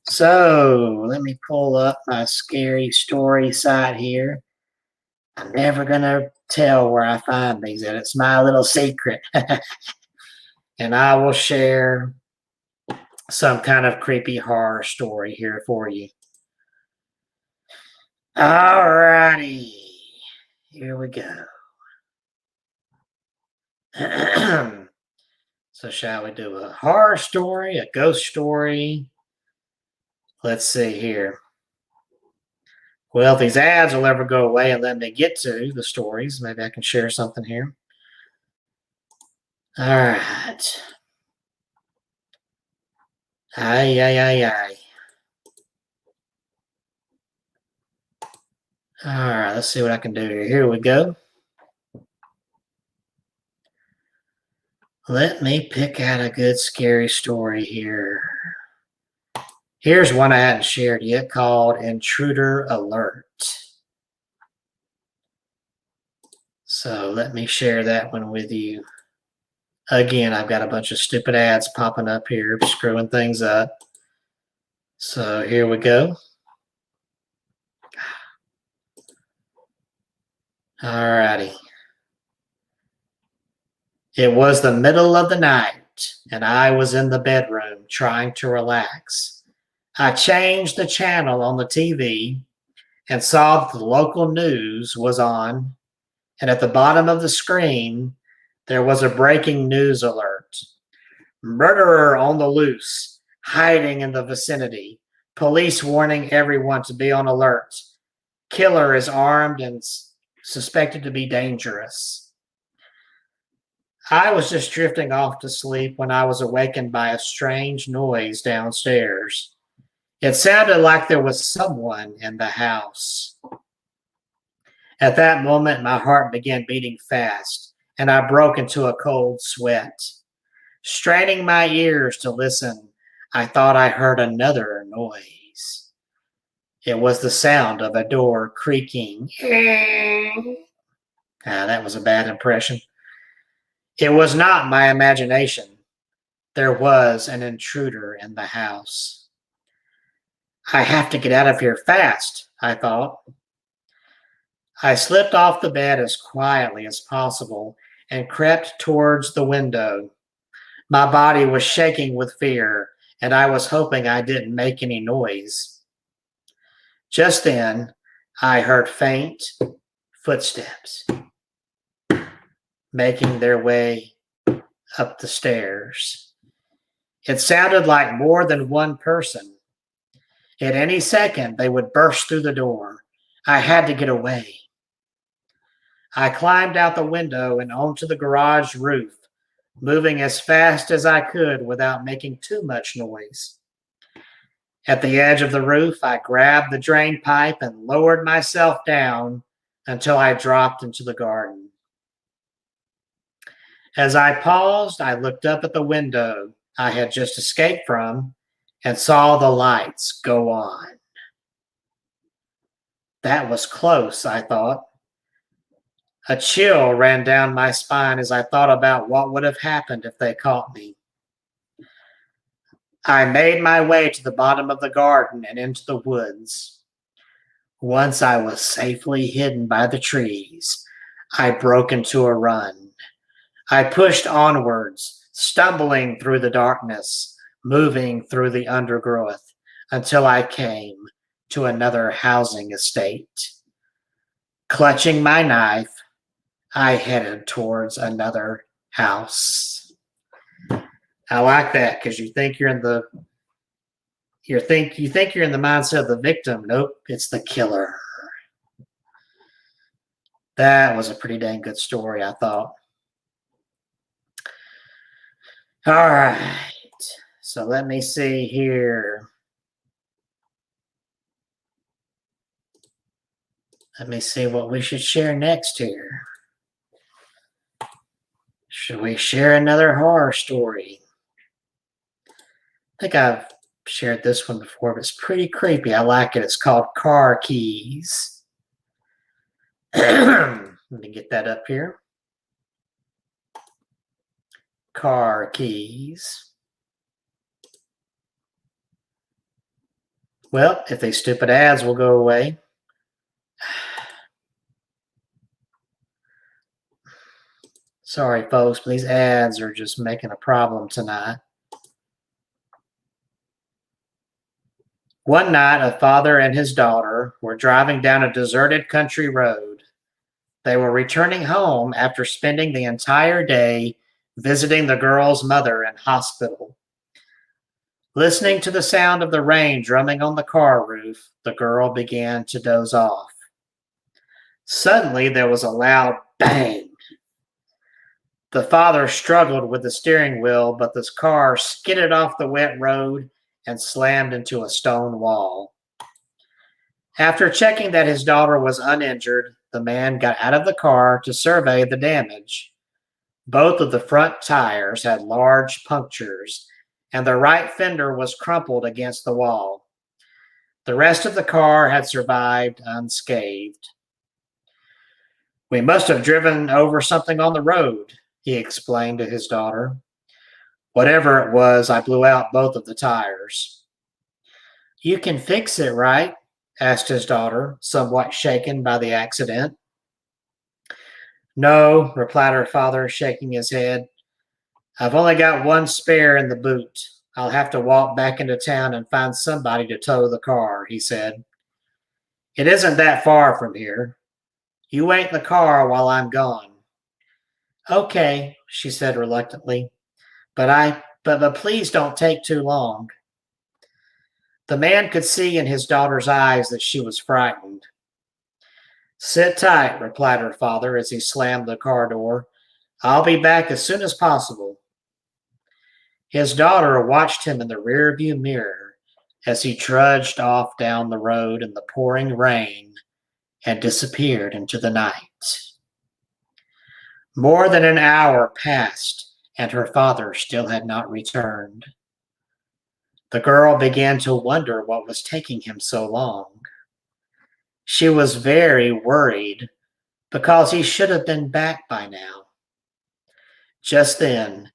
So let me pull up my scary story site here. I'm never going to tell where I find these at. It's my little secret. And I will share some kind of creepy horror story here for you. All righty. Here we go. So shall we do a horror story, a ghost story? Let's see here. Well, if these ads will ever go away and let me get to the stories, maybe I can share something here. All right. Ay, ay, ay, ay. All right, let's see what I can do here. Here we go. Let me pick out a good scary story here. Here's one I hadn't shared yet called Intruder Alert. So let me share that one with you. Again, I've got a bunch of stupid ads popping up here, screwing things up. So here we go. All righty. It was the middle of the night, and I was in the bedroom trying to relax. I changed the channel on the TV and saw that the local news was on, and at the bottom of the screen, there was a breaking news alert. Murderer on the loose, hiding in the vicinity. Police warning everyone to be on alert. Killer is armed and suspected to be dangerous. I was just drifting off to sleep when I was awakened by a strange noise downstairs. It sounded like there was someone in the house. At that moment, my heart began beating fast, and I broke into a cold sweat. Straining my ears to listen, I thought I heard another noise. It was the sound of a door creaking. That was a bad impression. It was not my imagination. There was an intruder in the house. I have to get out of here fast, I thought. I slipped off the bed as quietly as possible and crept towards the window. My body was shaking with fear, and I was hoping I didn't make any noise. Just then, I heard faint footsteps making their way up the stairs. It sounded like more than one person. At any second, they would burst through the door. I had to get away. I climbed out the window and onto the garage roof, moving as fast as I could without making too much noise. At the edge of the roof, I grabbed the drain pipe and lowered myself down until I dropped into the garden. As I paused, I looked up at the window I had just escaped from and saw the lights go on. That was close, I thought. A chill ran down my spine as I thought about what would have happened if they caught me. I made my way to the bottom of the garden and into the woods. Once I was safely hidden by the trees, I broke into a run. I pushed onwards, stumbling through the darkness, moving through the undergrowth until I came to another housing estate. Clutching my knife, I headed towards another house. I like that because you think you're in the you think you're in the mindset of the victim. Nope, it's the killer. That was a pretty dang good story, I thought. All right. So let me see here. Let me see what we should share next here. Should we share another horror story? I think I've shared this one before, but it's pretty creepy. I like it. It's called Car Keys. Let me get that up here. Car Keys. Well, if these stupid ads will go away. Sorry, folks, but these ads are just making a problem tonight. One night, a father and his daughter were driving down a deserted country road. They were returning home after spending the entire day visiting the girl's mother in hospital. Listening to the sound of the rain drumming on the car roof, the girl began to doze off. Suddenly, there was a loud bang. The father struggled with the steering wheel, but the car skidded off the wet road and slammed into a stone wall. After checking that his daughter was uninjured, the man got out of the car to survey the damage. Both of the front tires had large punctures, and the right fender was crumpled against the wall. The rest of the car had survived unscathed. "We must have driven over something on the road," he explained to his daughter. "Whatever it was, I blew out both of the tires." "You can fix it, right?" asked his daughter, somewhat shaken by the accident. "No," replied her father, shaking his head. "I've only got one spare in the boot. I'll have to walk back into town and find somebody to tow the car," he said. "It isn't that far from here. You wait in the car while I'm gone." "Okay," she said reluctantly, but please don't take too long." The man could see in his daughter's eyes that she was frightened. "Sit tight," replied her father as he slammed the car door. "I'll be back as soon as possible." His daughter watched him in the rearview mirror as he trudged off down the road in the pouring rain and disappeared into the night. More than an hour passed, and her father still had not returned. The girl began to wonder what was taking him so long. She was very worried because he should have been back by now. Just then,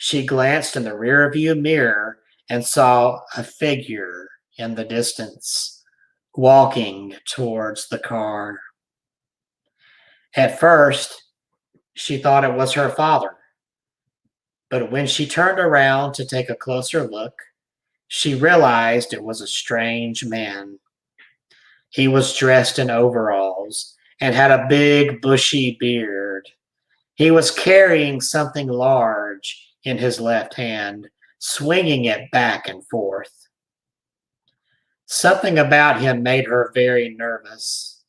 she glanced in the rearview mirror and saw a figure in the distance, walking towards the car. At first, she thought it was her father, but when she turned around to take a closer look, she realized it was a strange man. He was dressed in overalls and had a big, bushy beard. He was carrying something large in his left hand, swinging it back and forth. Something about him made her very nervous.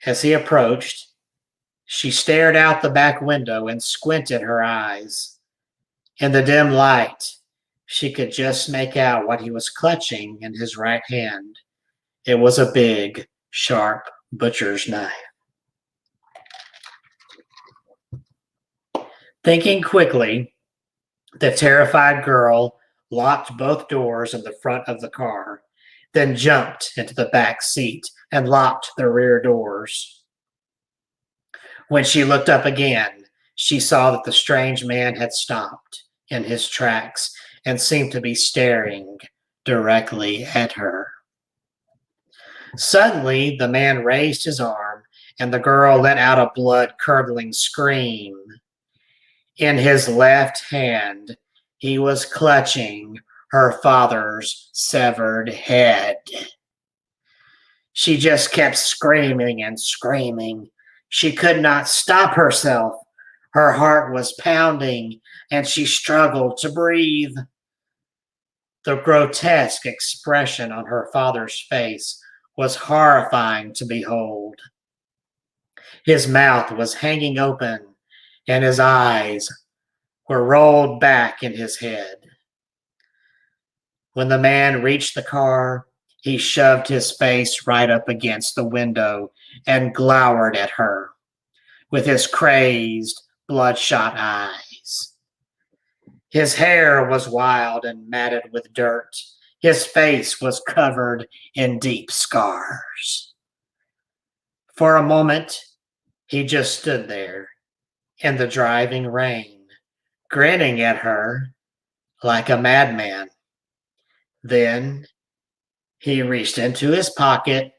As he approached, she stared out the back window and squinted her eyes. In the dim light, she could just make out what he was clutching in his right hand. It was a big, sharp butcher's knife. Thinking quickly, the terrified girl locked both doors in the front of the car, then jumped into the back seat and locked the rear doors. When she looked up again, she saw that the strange man had stopped in his tracks and seemed to be staring directly at her. Suddenly, the man raised his arm, and the girl let out a blood-curdling scream. In his left hand, he was clutching her father's severed head. She just kept screaming and screaming. She could not stop herself. Her heart was pounding, and she struggled to breathe. The grotesque expression on her father's face was horrifying to behold. His mouth was hanging open, and his eyes were rolled back in his head. When the man reached the car, he shoved his face right up against the window and glowered at her with his crazed, bloodshot eyes. His hair was wild and matted with dirt. His face was covered in deep scars. For a moment, he just stood there in the driving rain, grinning at her like a madman. Then he reached into his pocket,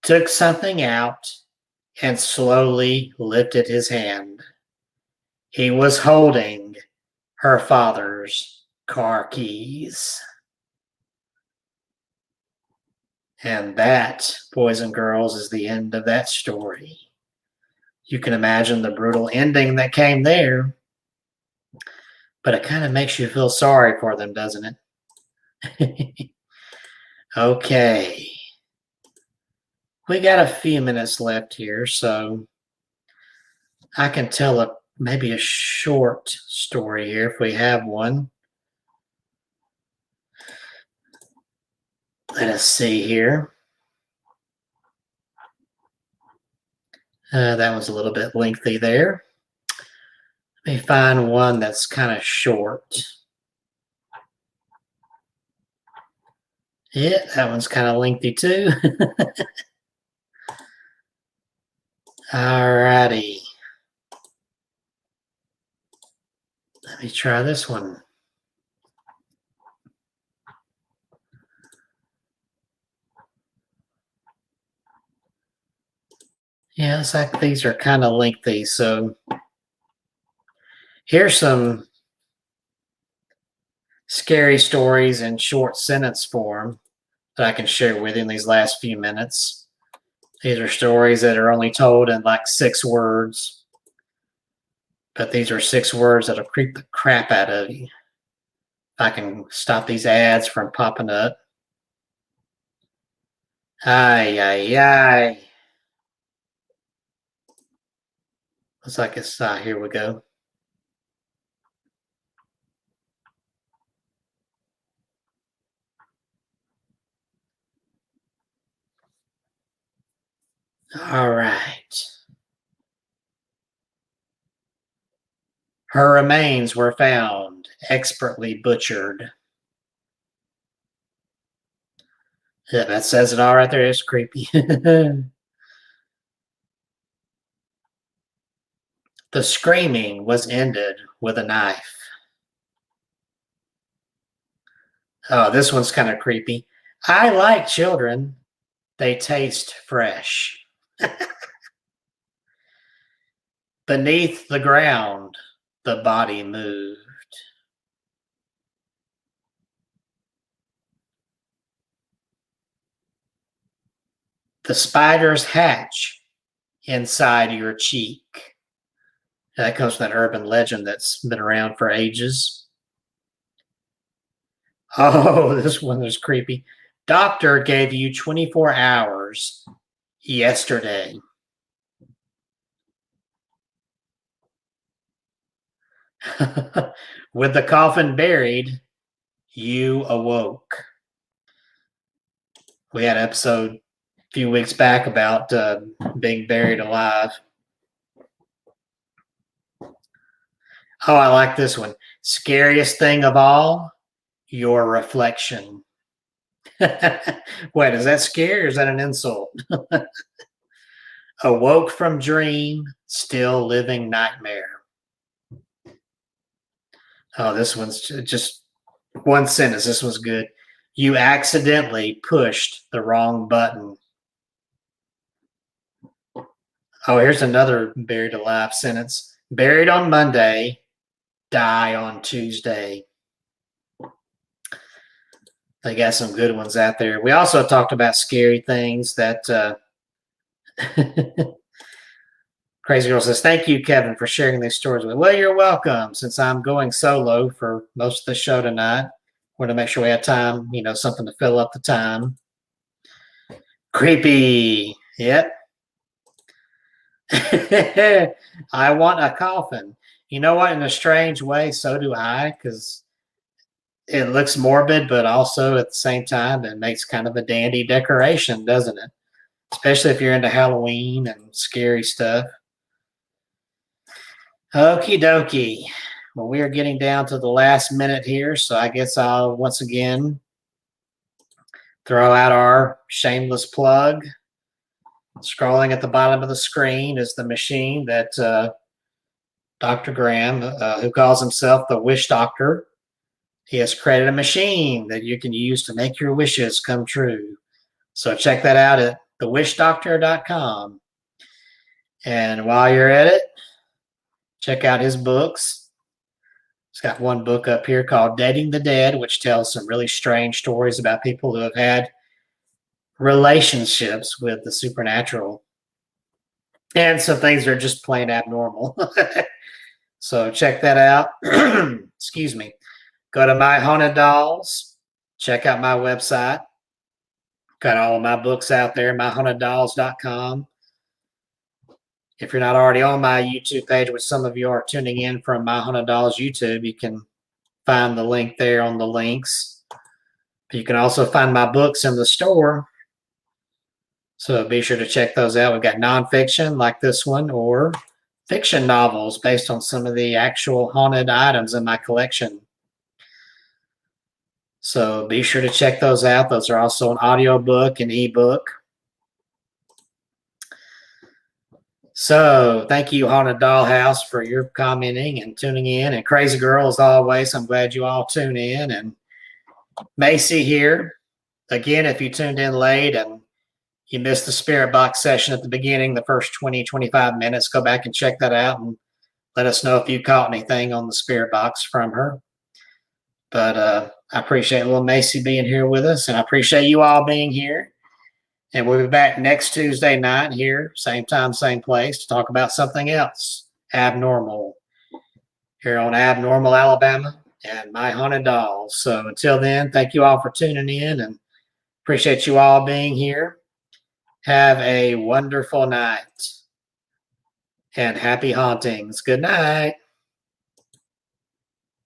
took something out, and slowly lifted his hand. He was holding her father's car keys. And that, boys and girls, is the end of that story. You can imagine the brutal ending that came there, but it kind of makes you feel sorry for them, doesn't it? Okay. We got a few minutes left here, so I can tell maybe a short story here if we have one. Let us see here. That was a little bit lengthy there. Let me find one that's kind of short. Yeah, that one's kind of lengthy too. Alrighty. Let me try this one. Yeah, it's like these are kind of lengthy, so here's some scary stories in short sentence form that I can share with you in these last few minutes. These are stories that are only told in like 6 words, but these are 6 words that'll creep the crap out of you. If I can stop these ads from popping up. Ay, ay, ay. Looks like it's, here we go. All right. Her remains were found, expertly butchered. Yeah, that says it all right there. It's creepy. The screaming was ended with a knife. Oh, this one's kind of creepy. I like children. They taste fresh. Beneath the ground, the body moved. The spiders hatch inside your cheek. That comes from that urban legend that's been around for ages. Oh, this one is creepy. Doctor gave you 24 hours yesterday. With the coffin buried, you awoke. We had an episode a few weeks back about being buried alive. Oh, I like this one. Scariest thing of all, your reflection. Wait, is that scary or is that an insult? Awoke from dream, still living nightmare. Oh, this one's just one sentence. This one's good. You accidentally pushed the wrong button. Oh, here's another buried alive sentence. Buried on Monday, die on Tuesday. They got some good ones out there. We also talked about scary things that Crazy Girl says, thank you, Kevin, for sharing these stories with me. Well, you're welcome. Since I'm going solo for most of the show tonight, want to make sure we have time, something to fill up the time. Creepy. Yep. I want a coffin. You know what? In a strange way, so do I, because it looks morbid, but also at the same time, it makes kind of a dandy decoration, doesn't it? Especially if you're into Halloween and scary stuff. Okie dokie. Well, we are getting down to the last minute here, so I guess I'll once again throw out our shameless plug. Scrolling at the bottom of the screen is the machine that Dr. Graham, who calls himself the Wish Doctor, he has created a machine that you can use to make your wishes come true. So check that out at thewishdoctor.com. And while you're at it, check out his books. He's got one book up here called Dating the Dead, which tells some really strange stories about people who have had relationships with the supernatural. And some things are just plain abnormal. So check that out. Excuse me. Go to My Haunted Dolls. Check out my website. Got all of my books out there, myhauntedolls.com. If you're not already on my YouTube page, which some of you are tuning in from My Haunted Dolls YouTube, you can find the link there on the links. You can also find my books in the store. So be sure to check those out. We've got nonfiction like this one, or fiction novels based on some of the actual haunted items in my collection. So be sure to check those out. Those are also an audiobook and ebook. So thank you, Haunted Dollhouse, for your commenting and tuning in. And Crazy Girl, as always, I'm glad you all tune in. And Macy here. Again, if you tuned in late and you missed the Spirit Box session at the beginning, the first 20, 25 minutes, go back and check that out and let us know if you caught anything on the Spirit Box from her. But I appreciate little Macy being here with us, and I appreciate you all being here. And we'll be back next Tuesday night here, same time, same place, to talk about something else abnormal here on Abnormal Alabama and My Haunted Dolls. So until then, thank you all for tuning in and appreciate you all being here. Have a wonderful night and happy hauntings. Good night.